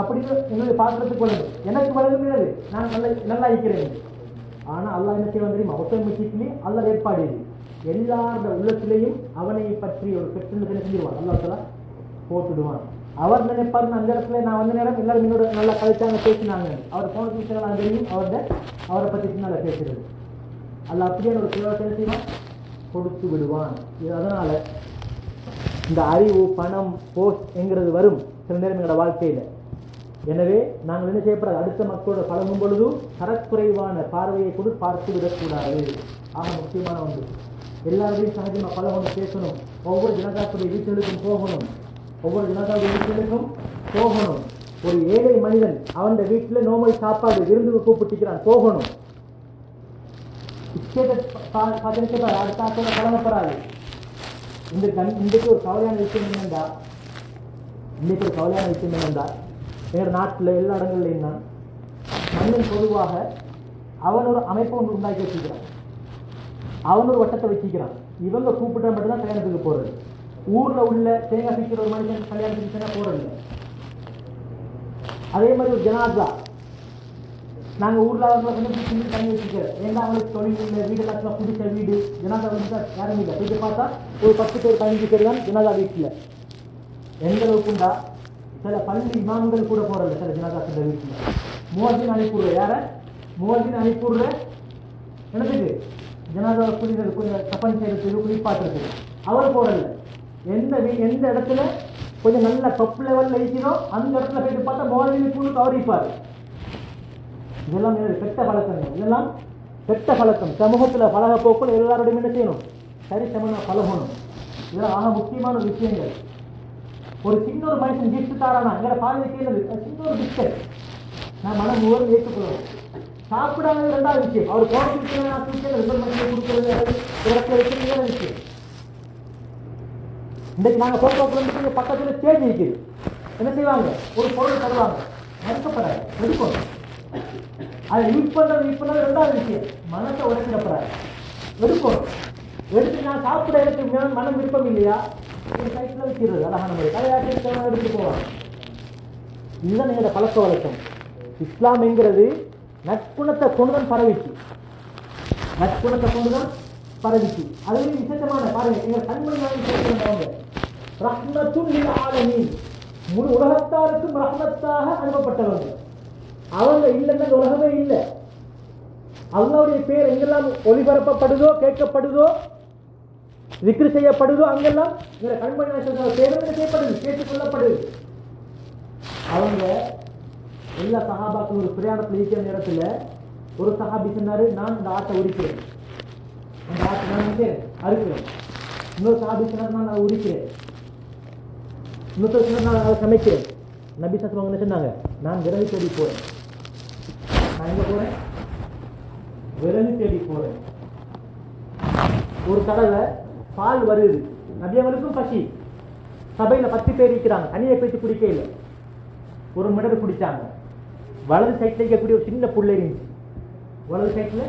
அப்படின்னு என்னுடைய பார்க்கறதுக்கு வளரும், எனக்கு வளர்கிறது, நான் நல்லா இருக்கிறேன். ஆனால் அல்லாஹ் என்ன செய்வான் தெரியுமா? ஆட்டோமேட்டிக்லி அல்லாஹ் ஏற்பாடு எல்லாரோட உள்ளத்திலையும் அவனை பற்றி ஒரு பெற்று செஞ்சிருவான். அல்லாஹ் தஆலா போட்டுடுவான். அவர் நினைப்பார், அந்த இடத்துல நான் வந்த நேரம் எல்லாரும் என்னோட நல்லா கழிச்சாங்க, பேசினாங்க, அவர் போன விஷயம் நான் தெரியும், அவரை பற்றி நல்லா பேசுறது. அல்ல அப்படியே ஒரு சில செய்வான், கொடுத்து விடுவான். அதனால இந்த அறிவு, பணம், போஸ்ட் என்கிறது வரும் சில நேரம் எங்களோட வாழ்க்கையில். எனவே நாங்கள் என்ன செய்யப்படாது? அடுத்த மக்களோட பழகும் பொழுது தரக்குறைவான பார்வையை கூட பார்த்து விடக்கூடாது. ஆக முக்கியமான ஒன்று. எல்லாரையும் சகஜமாக பழகணும், பேசணும். ஒவ்வொரு ஜனதாவுடைய வீட்டுகளுக்கும் போகணும், ஒவ்வொரு ஜனதாவுடைய வீட்டுகளுக்கும் போகணும். ஒரு ஏழை மனிதன் அவன் வீட்டில் நோமல் சாப்பாடு விருந்து கூப்பிட்டுக்கிறான், போகணும். அடுத்த பழகப்படாது. இன்றைக்கு ஒரு கவலையான விஷயம் என்னென்றா, எங்கள் நாட்டில் எல்லா இடங்கள்லையும் தான் மனிதன் பொதுவாக அவன் ஒரு அமைப்பை ஒன்று உண்டாக்கி வச்சுக்கிறான், அவன் ஒரு வட்டத்தை வச்சுக்கிறான். இவங்க கூப்பிட்டா மட்டும்தான் கல்யாணத்துக்கு போகிறது. ஊரில் உள்ள தேங்காய் பிக்கிற ஒரு மனிதன் கல்யாணத்துக்கு சொன்னால் போகிறது. அதே மாதிரி ஒரு ஜனாதா, நாங்கள் ஊரில் அவங்களை கொஞ்சம் தண்ணி வச்சுக்கிறோம். ஏன்னா அவங்களுக்கு தொழில் இல்லை, வீடு எல்லாத்துல பிடிச்ச வீடு. ஜனாதா வந்து யாரும் இல்லை. போயிட்டு பார்த்தா ஒரு 10 பேர் 15 பேர் தான் ஜனாதா வீட்டில். எந்த அளவுக்குண்டா சில பள்ளி இமாம்கள் கூட போகிறது சில ஜனாதா சில வீட்டில். முவஜின் அனுப்பிடுற யாரை? முவஜின் அனுப்பிடுற என்னதுக்கு? ஜனாதாவை குளிக்கிறது, கொஞ்சம் கப்பன் செய்யறதுக்கு, குளிப்பாட்டுறதுக்கு அவர் போடல. எந்த இடத்துல கொஞ்சம் நல்ல டப் லெவலில் இருக்கிறோ அந்த இடத்துல போயிட்டு பார்த்தா முவஜின் கூட கவரிப்பார். இதெல்லாம் கெட்ட பழக்கங்கள், இதெல்லாம் கெட்ட பழக்கம். சமூகத்தில் பழக போக்குள்ள எல்லாரோடையும் என்ன செய்யணும்? சரி சமமாக பழகணும். இதெல்லாம் ஆக முக்கியமான விஷயங்கள். ஒரு சின்ன ஒரு மனுஷன் கிஃப்ட் தாரானா எங்களை பாதை கேள்வி, சின்ன ஒரு பிஸ்கட் நான் மனம் முழுவதும் ஏற்றுக்கொள்ளுவோம். சாப்பிடாத 2வது விஷயம், அவர் போன மனுஷன் கொடுக்கறது ஒரு இடத்துல வைக்கிறது விஷயம். இன்றைக்கு நாங்கள் போக்குவரத்து பக்கத்தில் ஸ்டேஜ் இருக்குது, என்ன செய்வாங்க? ஒரு பொருள் தருவாங்க, மறுக்கப்படாது, எடுக்கணும். அதை யூஸ் பண்ணுறது 2வது விஷயம், மனசை உடைச்சிடப்படாது, எடுக்கணும். எடுத்து நான் சாப்பிட எனக்கு மனம் விருப்பம் இல்லையா, ஒரு சைட்டில் வைக்கிறது அழகான முறை, தலையாட்டி எடுத்துட்டு போவாங்க. இதுதான் எங்களோட பழக்க வழக்கம். இஸ்லாம் என்கிறது நற்குணத்தை கொண்டுதான் பரவிச்சு, நற்குணத்தை கொண்டுதான் பரவிச்சு. அதுவே விசேஷமான பாருங்க, எங்கள் கண்மணி ரஹ்மத்துல் ஆலமீன், முழு உலகத்தாருக்கும் ரஹ்மத்தாக அனுப்பப்பட்டவர்கள். அவங்க இல்லைன்னா உலகமே இல்லை. அல்லாஹ்வுடைய பேர் எங்கெல்லாம் ஒளிபரப்பப்படுதோ, கேட்கப்படுதோ, விக்ரி செய்யப்படுதோ, அங்கெல்லாம் இவர கண்மணி பேரும் செய்யப்படுது, கேட்டுக்கொள்ளப்படுது. அவங்க எல்லா சஹாபாக்களும் ஒரு பிரயாணத்தில் இருக்கிற நேரத்தில் ஒரு சஹாபி சொன்னாரு, நான் இந்த ஆட்டை உரிக்கிறேன், அந்த ஆட்டை நான் அறுக்கிறேன். இன்னொரு சஹாபி சொன்னார், நான் அதை உரிக்கிறேன். இன்னொரு சொன்னார், நான் அதை சமைக்கிறேன். நபி ஸல்லல்லாஹு அலைஹி வஸல்லம் சொன்னாங்க, நான் விறகு தேடி போறேன். நான் எங்க போறேன்? விறகு தேடி போறேன். ஒரு தடவை பால் வருது, நபி அவர்களுக்கும் பசி, சபையில் 10 பேர் இருக்கிறாங்க, தனியை போயிட்டு குடிக்க இல்லை, ஒரு மிடர் குடிச்சாங்க. வலது சைட்ல இருக்கக்கூடிய ஒரு சின்ன புல் இருந்துச்சு, வலது சைட்ல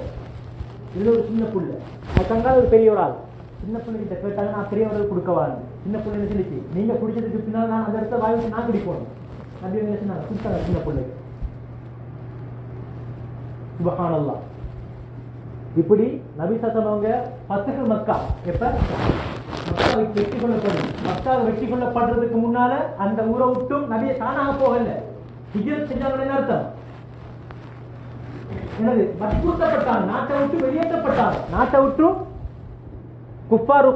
இதுல ஒரு சின்ன புல், அது கங்கால ஒரு பெரிய ஒரு ஆள். சின்ன பிள்ளைகிட்ட கேட்டாங்க நான் பெரியவர்கள் கொடுக்கவாங்க. சின்ன பிள்ளைங்க சொல்லிச்சு நீங்க குடிச்சதுக்கு பின்னால் நான் அந்த இடத்த வாங்கி நான் குடிப்போம் அப்படின்னு சொன்னாங்க. கொடுத்தாங்க சின்ன பிள்ளைக்கு. சுப்ஹானல்லாஹ். இப்படி நபி ஸல்லல்லாஹு ஃபத்ஹு மக்கா எப்ப மக்காவை வெற்றி கொள்ளப்படும். மக்காவை வெற்றி கொள்ளப்படுறதுக்கு முன்னால அந்த ஊரை விட்டும் நபியை தானாக போகல, ஹிஜ்ரத் செஞ்சாங்க. என்ன அர்த்தம்? என்னது? வற்புறுத்தப்பட்டாங்க, நாட்டை விட்டு வெளியேற்றப்பட்டாங்க. நாட்டை விட்டு குஃபாரு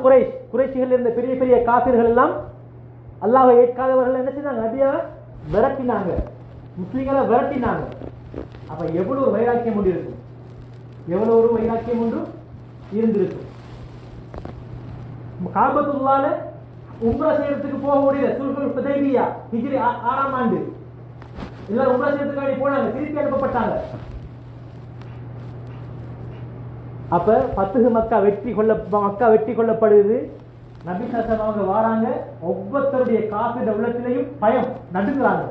குறைஷிகள் இருந்த பெரிய பெரிய காபிர்கள் எல்லாம் அல்லாஹ்வை ஏற்காதவர்கள் என்ன செஞ்சாங்க? நபியை விரட்டினாங்க, முஸ்லிம்களை விரட்டினாங்க. அப்ப எவ்வளவு வைராக்கியம் ஒன்று இருக்கும், எவ்வளவு ஒரு வைராக்கியம் ஒன்று இருந்திருக்கும். காபத்துல்லாஹ்ல உம்ரா செய்யறதுக்கு போக முடியல. சுல்ஹுல் ஹுதைபியா ஹிஜ்ரி 6ஆம் ஆண்டு எல்லாரும் உம்ரா செய்யறதுக்காக போனாங்க, திருப்பி அனுப்பப்பட்டாங்க. அப்ப ஃபத்ஹு மக்கா வெற்றி கொள்ளப்படுது. நபி ஸல்லல்லாஹு அலைஹி வாராங்க. ஒவ்வொருத்தருடைய காஃபிர் உள்ளத்திலையும் பயம், நடுங்குறாங்க.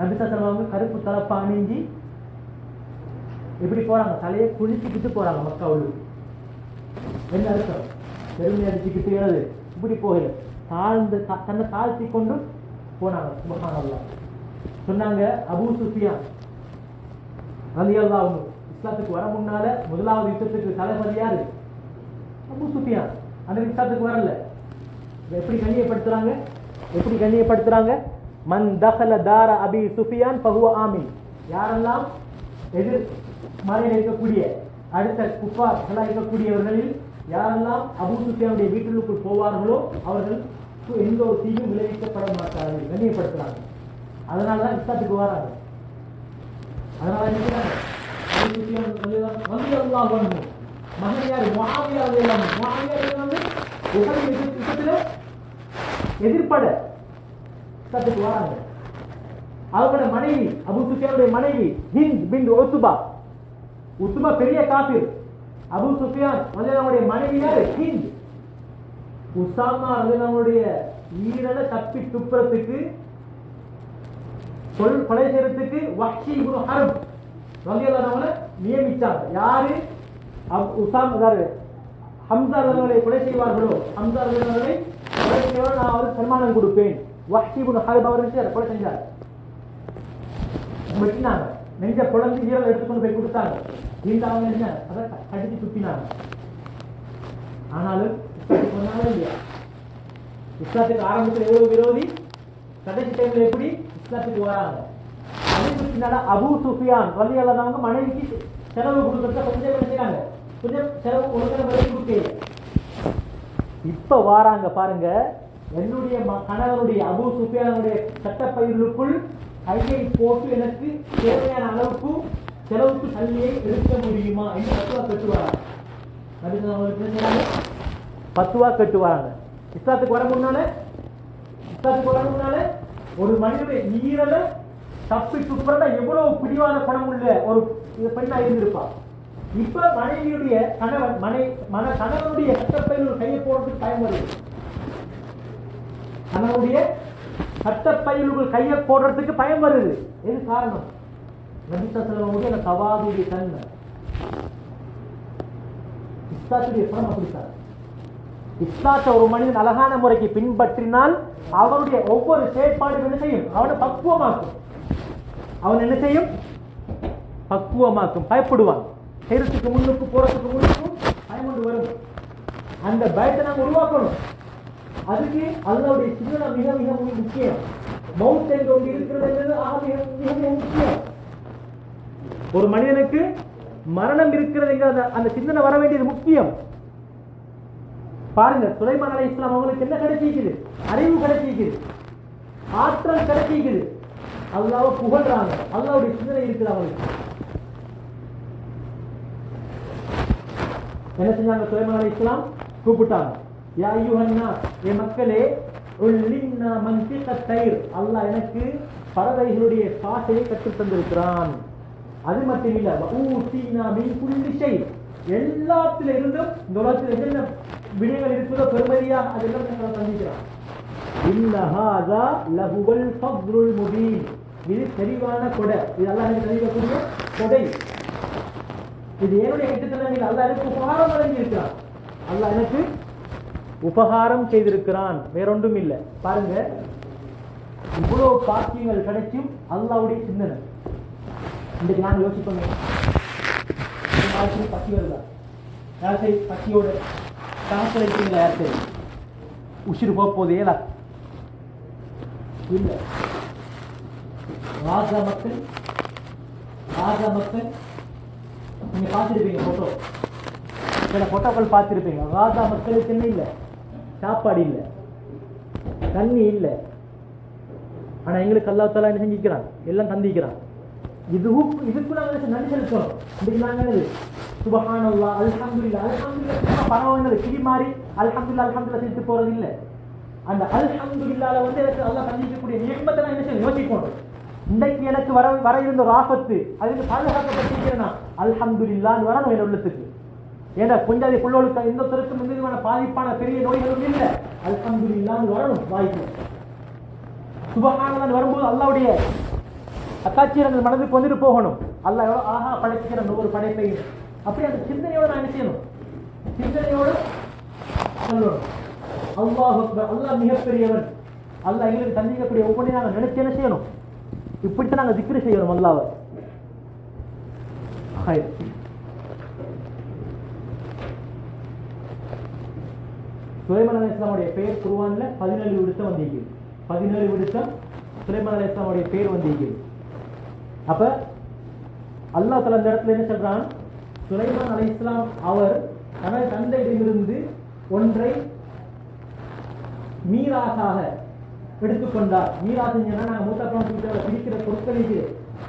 நபி ஸல்லல்லாஹு அலைஹி கருப்பு தலப்பா அணிஞ்சி எப்படி போறாங்க? தலையை குளிச்சுக்கிட்டு போறாங்க மக்கா உள்ளுக்கு. என்ன அர்த்தம்? பெருமை அடிச்சுக்கிட்டு எழுது இப்படி போகல, தன்னை தாழ்த்தி கொண்டு போனாங்க. சுப்ஹானல்லாஹ். சொன்னாங்க அபூ சுஃபியான் ரலியல்லாஹு அன்ஹு இஸ்லாத்துக்கு வர முன்னால முதலாவது யுத்தத்துக்கு தளபதி யாரு? அபூ சுஃபியான். அந்த இஸ்லாத்துக்கு வரல. எப்படி கண்ணியப்படுத்துறாங்க? மன் தஹல தார அபி சுஃபியான் ஃபஹுவ ஆமின். யாரெல்லாம் எதிர் மறையில் இருக்கக்கூடிய அடுத்த குஃபார்களாக இருக்கக்கூடியவர்களில் யாரெல்லாம் அபூ சுஃபியானுடைய வீட்டிற்குள் போவார்களோ அவர்கள் எந்த ஒரு தீயும் விளைவிக்கப்பட மாட்டார்கள். கண்ணியப்படுத்துறாங்க. அதனாலதான் இஸ்லாத்துக்கு வராங்க. அதனால நினைக்கிறாங்க அபூ சுஃபியான் ரலியல்லாஹு அன்ஹு மகன் யார்? முஆவியா ரலியல்லாஹு அன்ஹு. முஆவியா ரலியல்லாஹு யுத்தத்தில் எதிர்ப்பட இஸ்லாத்துக்கு வராங்க. அவங்களோட மனைவி அபூ சுஃபியானுடைய மனைவி ஹிந்த் பின்த் உத்பா. உத்பா பெரிய காபிர். அபூ சுஃபியான் ரலியல்லாஹுடைய மனைவி யாரு? ஹிந்த். உஸாமா ரலியல்லாஹுடைய ஈரலை தப்பி துப்புறதுக்கு கொலை செய்யறதுக்கு வஹ்ஷி இப்னு ஹர்ப் ரலியல்லாஹு அன்ஹு நியமிச்சாங்க. யாரு? ஹம்சா ரலியல்லாஹு கொலை செய்வார்களோ ஹம்சா ரலியல்லாஹு கொலை செய்வார், நான் அவருக்கு சன்மானம் கொடுப்பேன். வஹ்ஷி இப்னு ஹர்ப் அவருக்கு கொலை செஞ்சார். வெட்டினாங்க, நெஞ்ச குழந்தை ஈரல் எடுத்துக்கொண்டு போய் கொடுத்தாங்க. இந்த அவங்க என்ன அதை கடிச்சு துப்பினாங்க. ஆனாலும் இஸ்லாத்துக்கு வந்தாங்க இல்லையா? இஸ்லாத்துக்கு ஆரம்பத்தில் எவ்வளவு விரோதி, கடைசி டைம்ல எப்படி இஸ்லாத்துக்கு வராங்க. அதுக்கு பின்னால அபூ சுஃபியான் ரலியல்லாஹு அன்ஹு மனைவிக்கு செலவு கொடுக்கறத கொஞ்சம் என்ன செய்றாங்க? கொஞ்சம் செலவு ஒழுங்கான விலை கொடுக்கல. இப்ப வாராங்க பாருங்க. என்னுடைய கணவனுடைய அபூ சுஃபியானுடைய சட்டப்பயிர்களுக்குள் கையை போட்டு எனக்கு தேவையான அளவுக்கு செலவுக்கு தள்ளியை எடுக்க முடியுமா என்று பத்துவா கட்டுவாங்க. பத்துவா கட்டுவாங்க. இஸ்லாத்துக்கு வர முன்னால ஒரு மனிதனுடைய ஈரலை தப்பி துப்புறத எவ்வளவு பிடிவாத பணம் உள்ள ஒரு பெண்ணா இருந்திருப்பா. இப்ப மனைவியுடைய கணவனுடைய சட்டப்பையில் கையை போடுறதுக்கு பயம் வருது. கணவனுடைய சட்டப்பையிலுக்குள் கையை போடுறதுக்கு பயம் வருது. எது காரணம்? நபி ஸல்லல்லாஹு அலைஹி வஸல்லம் தவாதுடைய தன்மை. இஸ்லாத்துடைய பணம் அப்படித்தான். இஸ்லாத்தை ஒரு மனிதன் அழகான முறைக்கு பின்பற்றினால் அவனுடைய ஒவ்வொரு செயற்பாடும் என்ன செய்யும்? அவனை பக்குவமாக்கும். அவன் என்ன செய்யும்? பக்குவமாக்கும். பயப்படுவான். செய்யறதுக்கு முன்னுக்கு போறதுக்கு முன்னுக்கும் பயம் கொண்டு வரும். அந்த பயத்தை நாம் உருவாக்கணும். அதுக்கு அல்லாஹ்வுடைய சிந்தனை மிக மிக முக்கியம். மவுத் என்று ஒன்று இருக்கிறது என்பது மிக மிக முக்கியம். ஒரு மனிதனுக்கு மரணம் இருக்கிறது என்கிற அந்த சிந்தனை வர வேண்டியது முக்கியம். பாருங்க, சுலைமான் அலைஹிஸ்ஸலாம் அவங்களுக்கு என்ன கிடைச்சிருக்குது? அறிவு கிடைச்சிருக்குது, ஆற்றல் கிடைச்சிருக்குது. அல்லாஹ்வை புகழ்றாங்க. அல்லாஹ்வுடைய சிந்தனை இருக்குது அவங்களுக்கு. என்ன செஞ்சாங்க? சுலைமான் அலைஹிஸ்ஸலாம் கூப்பிட்டாங்க. யா அய்யுஹன்னா, ஏ மக்களே, உல்லின்னா மன்திகத் தைர், அல்லாஹ் எனக்கு பறவைகளுடைய பாஷையை கற்றுத் தந்திருக்கிறான். அது மட்டும் இல்ல, வஊதீனா மின் குல்லி ஷை, எல்லாத்துல இருந்தும் இந்த உலகத்தில் என்னென்ன விடயங்கள் இருக்கிறதோ பெருமதியா அதெல்லாம் எங்களை சந்திக்கிறான். இன்ன ஹாஸா லஹுவல் ஃபத்லுல் முபீன், இது தெளிவான கொடை. இது அல்லாஹ் எனக்கு தெளிவக்கூடிய கொடை. இது என்னுடைய கட்டுத்தனம் இல்லை. அல்லாஹ் எனக்கு உபகாரம் வழங்கி இருக்கிறான். அல்லாஹ் எனக்கு உபகாரம் செய்திருக்கிறான், வேறொன்றும் இல்லை. பாருங்க, இவ்வளவு பாக்கியங்கள் கிடைச்சும் அல்லாஹ்வுடைய சிந்தனை. இன்றைக்கு நாங்கள் யோசிப்போமே, பசி வருதா, யார் சரி பசியோட கணக்கில் இருக்கீங்களா, யார் சரி உசிறு போதே இல்லை. ராஜா மக்கள் நீங்க பார்த்துருப்பீங்க போட்டோ, சில போட்டோக்கள் பார்த்துருப்பீங்க. ராஜா மக்களுக்கு என்ன இல்லை, சாப்பாடு இல்லை, தண்ணி இல்லை. ஆனா எங்களுக்கு அல்லாஹ் தஆலா என்ன செஞ்சிக்கிறான், எல்லாம் தந்திக்கிறான். இதுக்கு நாங்கள் நன்றி செலுத்தணும். இதுக்கு நாங்கள் சுப்ஹானல்லாஹ் அல்ஹம்துலில்லாஹ் அல்ஹம்துலில்லாஹ் பரவாயில்லை கிளி மாறி அல்ஹம்துலில்லாஹ் அல்ஹம்துலில்லாஹ் செலுத்து போறது இல்லை. அந்த அல்ஹம்துலில்லாஹ்ல வந்து எனக்கு அல்லாஹ் தந்திக்கக்கூடிய நியமத்தை நான் என்ன செய்யணும், யோசிக்கணும். இன்றைக்கு எனக்கு வர இருந்த ஒரு ஆபத்து அதுக்கு பாதுகாக்கப்பட்டிருக்கிறேன்னா அல்ஹம்துலில்லாஹ் வரணும் என் உள்ளத்துக்கு. ஏன்னா கொஞ்சம் புள்ளோளுக்கு எந்த ஒருத்தருக்கும் எந்த விதமான பாதிப்பான பெரிய நோய்களும் இல்லை. அல்ஹம்துலில்லாஹ் வரணும் வாய்ப்பு. சுப்ஹானல்லாஹ் வரும்போது அல்லாஹ்வுடைய அத்தாட்சியங்கள் மனதுக்கு வந்துட்டு போகணும். அல்லாஹ் எவ்வளோ ஆஹா படைக்கிற ஒரு படைப்பை அப்படி அந்த சிந்தனையோட நான் என்ன செய்யணும், சிந்தனையோடு சொல்லணும். அல்லாஹ் அக்பர், அல்லாஹ் மிகப்பெரியவன், அல்லாஹ் எங்களுக்கு தந்திக்கக்கூடிய ஒவ்வொன்றையும் நாங்கள் நினைச்சு என்ன செய்யணும், இப்படித்தான் நாங்கள் திக்ரு செய்யணும் அல்லாஹ்வை. சுலைமான் அலைஹிஸ்ஸலாமுடைய பெயர் குர்ஆன்ல 17 விடுத்தம் வந்திருக்கு. 17 விடுத்தம் சுலைமான் அலைஹிஸ்ஸலாமுடைய பெயர் வந்திருக்கு. அப்ப அல்லாஹ் தஆலா இந்த இடத்துல என்ன சொல்றான், சுலைமான் அலைஹிஸ்ஸலாம் அவர் தனது தந்தையிடமிருந்து ஒன்றை மீராசாக எடுத்துக்கொண்டார். மீராசுன்னா நாங்கள் மூத்தாப்பா பிடிக்கிற பொருட்களுக்கு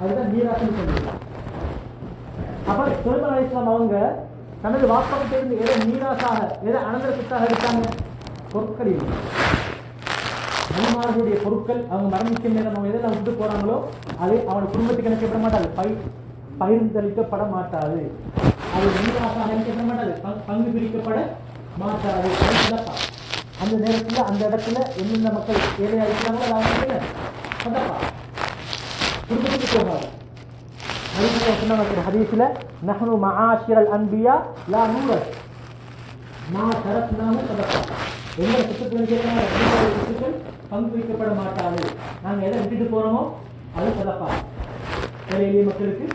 அதுதான் மீராசுன்னு சொல்லுவோம். அப்ப சுலைமான் அலைஹிஸ்ஸலாம் அவங்க தனது வாப்பகத்திலிருந்து எதை மீராசாக எதை அனந்தரத்துக்காக எடுத்தாங்க, பொருட்களில் நபிமார்களுடைய பொருட்கள் அவங்க மரணிக்கும் நேரம் அவங்க எதெல்லாம் விட்டு போறாங்களோ அது அவன் குடும்பத்துக்கு நினைக்கப்பட மாட்டாது, பகிர்ந்தளிக்கப்பட மாட்டாது. அது மீராசாக நினைக்கப்பட மாட்டாது, பங்கு பிரிக்கப்பட மாட்டாது. அந்த நேரத்தில் அந்த இடத்துல எந்தெந்த மக்கள் ஏழையா இருக்கிறாங்களோ அவங்க சதப்பா குடும்பத்துக்கு போகாது. ஹதீஸ்ல நஹ்னு மஆஷிரல் அன்பியா லா நூரஸ் மா தரக்னாஹு சதகா, எங்கள் சொத்துக்கள் பங்கு வைக்கப்பட மாட்டாது. நாங்கள் எதை விட்டுட்டு போறோமோ அது சதகா, ஏழை எளிய மக்களுக்கு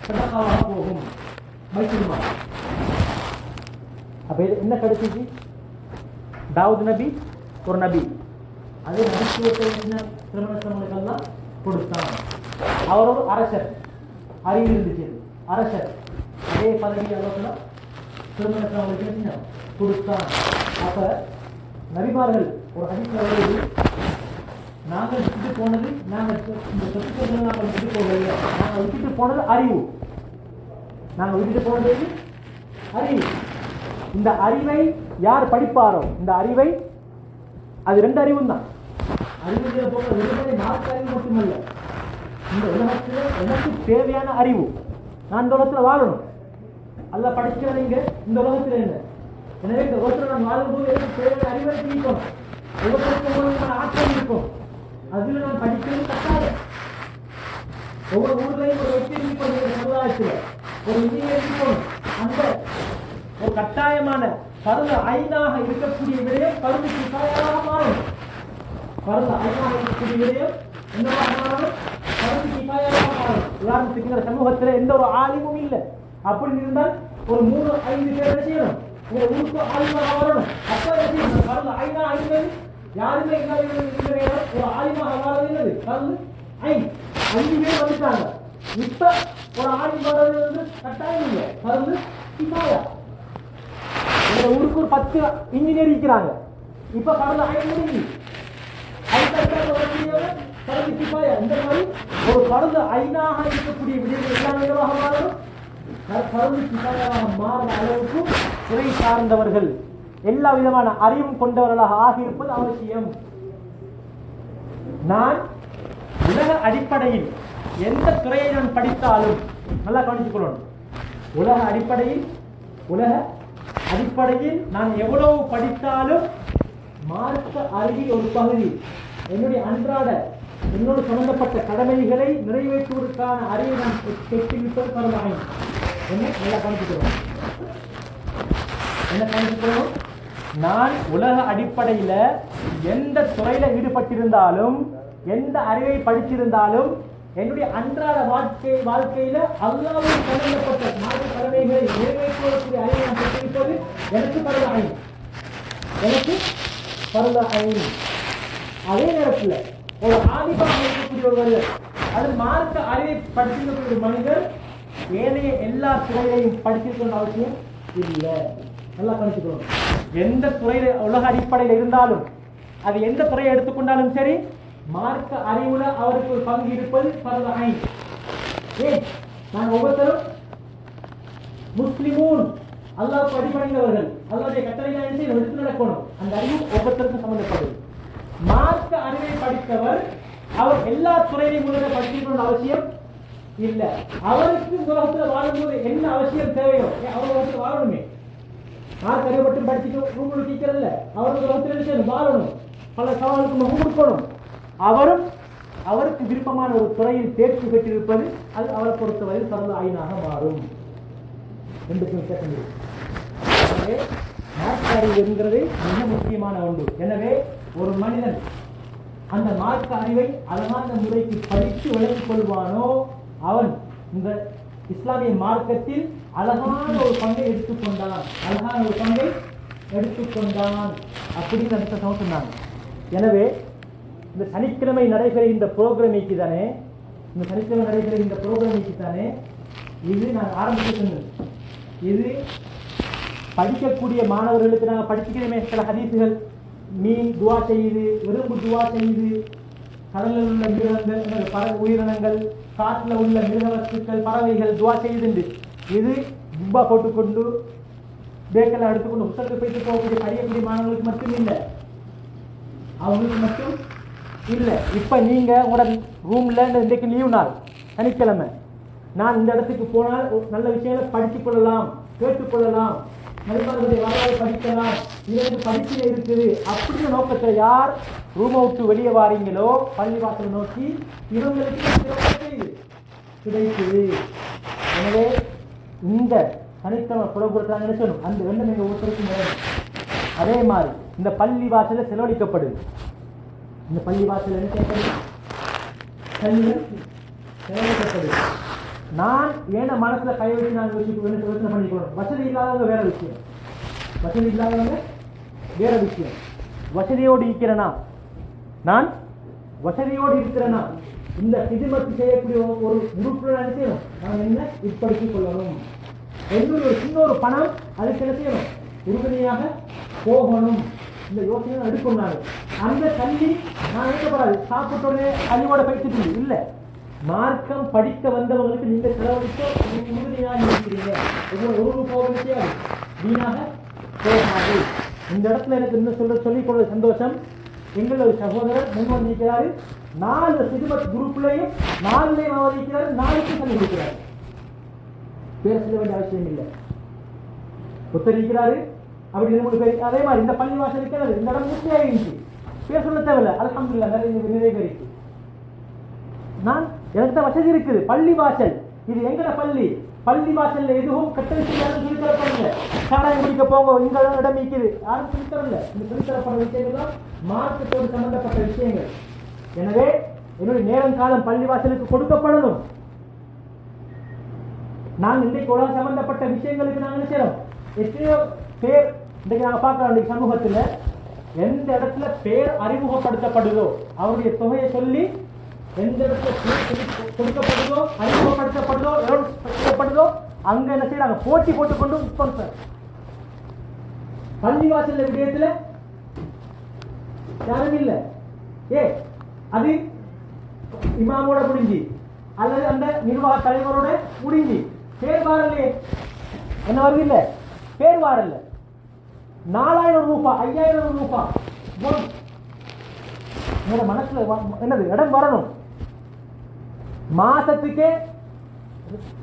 சதகாவாக போகும், பைத்துல் மால். அப்ப என்ன கிடைச்சிச்சு, தாவூத் நபி ஒரு நபி, அதே நபித்துவத்தை என்ன திருமணம் கொடுத்தான். அவர் ஒரு அரசர், அறிவு இருந்துச்சு, அரசர், அதே பதவி அளவுல திருமணத்தை கொடுத்தான். அப்ப நபிமார்கள் ஒரு ஹதீஸ்ல நாங்கள் விட்டுட்டு போனது, நாங்கள் இந்த சொத்துக்கள் நாங்கள் விட்டுட்டு போகல, நாங்கள் விட்டுட்டு போனது அறிவு, நாங்கள் விட்டுட்டு போனது அறிவு. இந்த அறிவை யார் படிப்பாரோ, இந்த அறிவை, அது ரெண்டு அறிவும் தான். அறிவு போக வெறுமனே மார்க்க அறிவு மட்டுமல்ல, இந்த உலகத்தில் எனக்கு தேவையான அறிவு, நான் இந்த உலகத்தில் வாழணும், அல்ல படிக்கிறவங்க இந்த உலகத்தில் இல்லை. எனவே இந்த உலகத்தில் நான் வாழும்போது எனக்கு தேவையான அறிவை தீர்க்கணும். ஒவ்வொருத்தருக்கும் ஆற்றல் இருக்கும், அதில் நான் படிக்கிறது கட்டாயம். ஒவ்வொரு ஊர்லையும் ஒரு வெற்றி இருக்கணும், ஒரு சமுதாயத்தில் ஒரு இன்ஜினியர் இருக்கணும். அந்த ஒரு கட்டாயமான பருவ ஐந்தாக இருக்கக்கூடிய விடயம் பருவ கிஃபாயாக மாறும். பருவ ஐந்தாக இருக்கக்கூடிய விடயம் என்னவாக மாறும், பருவ கிஃபாயாக மாறும். உதாரணத்துக்கு இந்த சமூகத்தில் எந்த ஒரு ஆலிமும் இல்லை, அப்படி இருந்தால் ஒரு 3-5 பேர் செய்யணும், உங்க ஊருக்கு ஆலிமாக வரணும். அப்ப பருவ ஐந்தாக இருந்தது யாருமே இல்லாத ஒரு ஆலிமாக வாழறது பருவ 5 பேர் வந்துட்டாங்க. இப்ப ஒரு ஆலிம் வர்றது வந்து கட்டாயம் இல்லை, பருவ கிஃபாயா. எங்க ஊருக்கு ஒரு 10 இன்ஜினியர் இருக்கிறாங்க, இப்ப கடந்த 5 முடிஞ்சு இந்த மாதிரி ஒரு கடந்த 5ஆக இருக்கக்கூடிய விடயங்கள் எல்லாம் என்னவாக மாறும், கடந்த கிஃபாயாக மாறும் அளவுக்கு துறை சார்ந்தவர்கள் எல்லா விதமான அறிவும் கொண்டவர்களாக ஆகியிருப்பது அவசியம். நான் உலக அடிப்படையில் எந்த துறையை நான் படித்தாலும் நல்லா கவனித்துக் கொள்ளணும். உலக அடிப்படையில் நான் எவ்வளவு படித்தாலும் மார்க்க அறிவின் ஒரு பகுதி என்னுடைய அன்றாட என்னோடு சம்பந்தப்பட்ட கடமைகளை நிறைவேற்றுவதற்கான அறிவை நான் பெற்றிருப்பது பரவாயில்லை. என்ன நல்லா கவனித்துக்கிறோம். என்ன கவனிச்சுக்கணும், நான் உலக அடிப்படையில் எந்த துறையில ஈடுபட்டிருந்தாலும் எந்த அறிவை படிச்சிருந்தாலும் என்னுடைய அன்றாட வாழ்க்கையில அல்லாஹ்வை சம்பந்தப்பட்ட மார்க்க கடமைகளை நிறைவேற்றுவதற்குரிய அறிவை நான் பெற்றிருப்பது எனக்கு பரத ஐன். அதே நேரத்தில் ஒரு ஆதிபமாக இருக்கக்கூடிய ஒருவர் அது மார்க்க அறிவை படிச்சிருக்கக்கூடிய ஒரு மனிதர் ஏனைய எல்லா துறைகளையும் படிச்சிருக்கிற அவசியம் இல்லை. நல்லா கணிச்சுக்கணும். எந்த துறையில உலக அடிப்படையில் இருந்தாலும் அது எந்த துறையை எடுத்துக்கொண்டாலும் சரி மார்க்க அறிவுல அவருக்கு ஒரு பங்கு இருப்பது பரத ஐன். ஏன் நான் ஒவ்வொருத்தரும் முஸ்லிமூன் அல்லாஹ்வுக்கு அடிபணிந்தவர்கள், அல்லாஹ்வுடைய கட்டளைகளை எடுத்து நடக்கணும். அந்த அறிவு ஒவ்வொருத்தருக்கும் சம்பந்தப்படுது. மார்க்க அறிவை படித்தவர் அவர் எல்லா துறையிலையும் முதல்ல படிக்கணும்னு அவசியம் இல்லை. அவருக்கு இந்த உலகத்தில் வாழும்போது என்ன அவசியம் தேவையோ அவர் உலகத்தில் வாழணுமே. மார்க்க அறிவை மட்டும் படிச்சுட்டு ரூமுக்கு கேட்கறதில்ல, அவருக்கு உலகத்தில் வாழணும், பல சவாலுக்கு முகம் கொடுக்கணும். அவருக்கு விருப்பமான ஒரு துறையில் தேர்ச்சி பெற்றிருப்பது அது அவரை பொறுத்தவரை பரத ஐனாக மாறும். எனவே மார்க்க அறிவு என்கிறது மிக முக்கியமான ஒன்று. எனவே ஒரு மனிதன் அந்த மார்க்க அறிவை அழகான முறைக்கு படித்து விளங்கிக் கொள்வானோ அவன் இந்த இஸ்லாமிய மார்க்கத்தில் அழகான ஒரு பங்கை எடுத்துக்கொண்டான் அப்படிங்கிற சொன்னாங்க. எனவே இந்த சனிக்கிழமை நடைபெறுகின்ற புரோகிராமிக்கு தானே இது நான் ஆரம்பிச்சிருந்தேன். இது படிக்கக்கூடிய மாணவர்களுக்கு நாங்கள் படிச்சுக்கிறோமே சில ஹதீசுகள், மீன் துவா செய்யுது, எறும்பு துவா செய்யுது, கடலில் உள்ள மிருகங்கள் உயிரினங்கள், காட்டில் உள்ள மிருகவத்துக்கள் பறவைகள் துவா செய்யுதுண்டு. இது துப்பா போட்டுக்கொண்டு பேக்கெல்லாம் எடுத்துக்கொண்டு புத்தகத்தை போயிட்டு போகக்கூடிய படிக்கக்கூடிய மாணவர்களுக்கு மட்டும் இல்லை, அவங்களுக்கு மட்டும் இல்லை. இப்போ நீங்கள் உங்களோட ரூமில் இன்றைக்கு லீவ் நாள் சனிக்கிழமை, நான் இந்த இடத்துக்கு போனால் நல்ல விஷயங்களை படித்துக் கொள்ளலாம், கேட்டுக்கொள்ளலாம், நண்பர்களுடைய வரலாறு படிக்கலாம், இதற்கு படிப்பில் இருக்குது அப்படின்ற நோக்கத்தில் யார் ரூமை விட்டு வெளியே வாரீங்களோ பள்ளிவாசலை நோக்கி இவங்களுக்கு கிடைக்குது. எனவே இந்த சனிக்கிழமை புறப்படுத்தாங்க நினைச்சணும் அந்த எண்ணம் நீங்கள் ஒவ்வொருத்தருக்கும் வேணும். அதே மாதிரி இந்த பள்ளி வாசலில் செலவழிக்கப்படுது. இந்த பள்ளி வாசல் என்ன செய்யப்படுது? செலவழிக்கப்படுது. நான் ஏன மனசுல கை வச்சு நான் யோசனை பண்ணிக்கணும். வசதி இல்லாதவங்க வேற விஷயம். வசதியோடு இருக்கிறேனா, நான் வசதியோடு இருக்கிறேனா, இந்த ஹிதமத் செய்யக்கூடிய ஒரு உறுப்பினர் என்ன செய்யணும், நான் என்ன உட்படுத்திக் கொள்ளணும் என்று ஒரு சின்ன ஒரு பணம் அதுக்கு என்ன செய்யணும், உறுதுணையாக போகணும். இந்த யோசனை எடுக்கணும். அந்த கல்வி நான் நினைக்கப்படாது சாப்பிட்டோடனே கல்வியோட பயிற்சி இல்லை. மார்க்கம் படிக்க வந்தவங்களுக்கு நீங்க செலவழிக்க உறுதியாக இருக்கிறீங்க. ஒரு போக விஷயம் வீணாக போகாது. இந்த இடத்துல எனக்கு இன்னும் சொல்லிக் கொள்ள சந்தோஷம். எங்கள் ஒரு சகோதரர் முன் வந்திருக்கிறாரு. 4 சிறுமத் குரூப்லையும் 4 வந்திருக்கிறாரு, 4க்கு சொல்லி கொடுக்கிறாரு. பேர சொல்ல வேண்டிய அவசியம் இல்லை. ஒத்தரிக்கிறாரு அப்படி 2-3 பேர். அதே மாதிரி இந்த பள்ளி வாசல் இருக்கிறது, இந்த இடம் முக்கியம் இருந்துச்சு, பேர் சொல்ல தேவையில்லை. அல்ஹம்துலில்லாஹ் நிறைய பேருக்கு நான் எனக்கு வசதி இருக்குது. பள்ளி வாசல் இது எங்கட பள்ளி வாசல்ல எதுவும் கட்டளை செய்யாதுன்னு சொல்லி தரப்படல. சாராயம் குடிக்க போங்க இந்த இடம் இருக்குது யாரும் சொல்லி தரல. இந்த சொல்லி தரப்பட்ட விஷயங்கள் தான் மார்க்கத்தோடு சம்பந்தப்பட்ட விஷயங்கள். எனவே என்னுடைய நேரம் காலம் பள்ளி வாசலுக்கு கொடுக்கப்படணும். நான் இன்றைக்கு உலக சம்பந்தப்பட்ட விஷயங்களுக்கு நாங்கள் என்ன செய்யறோம், எத்தனையோ பேர் இன்றைக்கு நாங்கள் பார்க்கிறோம். இன்றைக்கு சமூகத்தில் எந்த இடத்துல பேர் அறிமுகப்படுத்தப்படுதோ அவருடைய தொகையை சொல்லி எந்த இடத்துல கொடுக்கப்படுதோ அறிமுகப்படுத்தப்படுதோ செய்யப்படுதோ அங்க என்ன செய்யறாங்க, போட்டி போட்டுக்கொண்டு ஸ்பான்சர். பள்ளிவாசல் விடயத்துல யாரும் இல்லை. அது இமாமோட முடிஞ்சு அல்லது அந்த நிர்வாக தலைவரோட முடிஞ்சு பேர் வாரல்லையே. என்ன வருது இல்லை, பேர் வாரல்ல. 4000 ரூபாய் 5000 ரூபாய் மனசுல என்னது இடம் வரணும். மாசத்துக்கு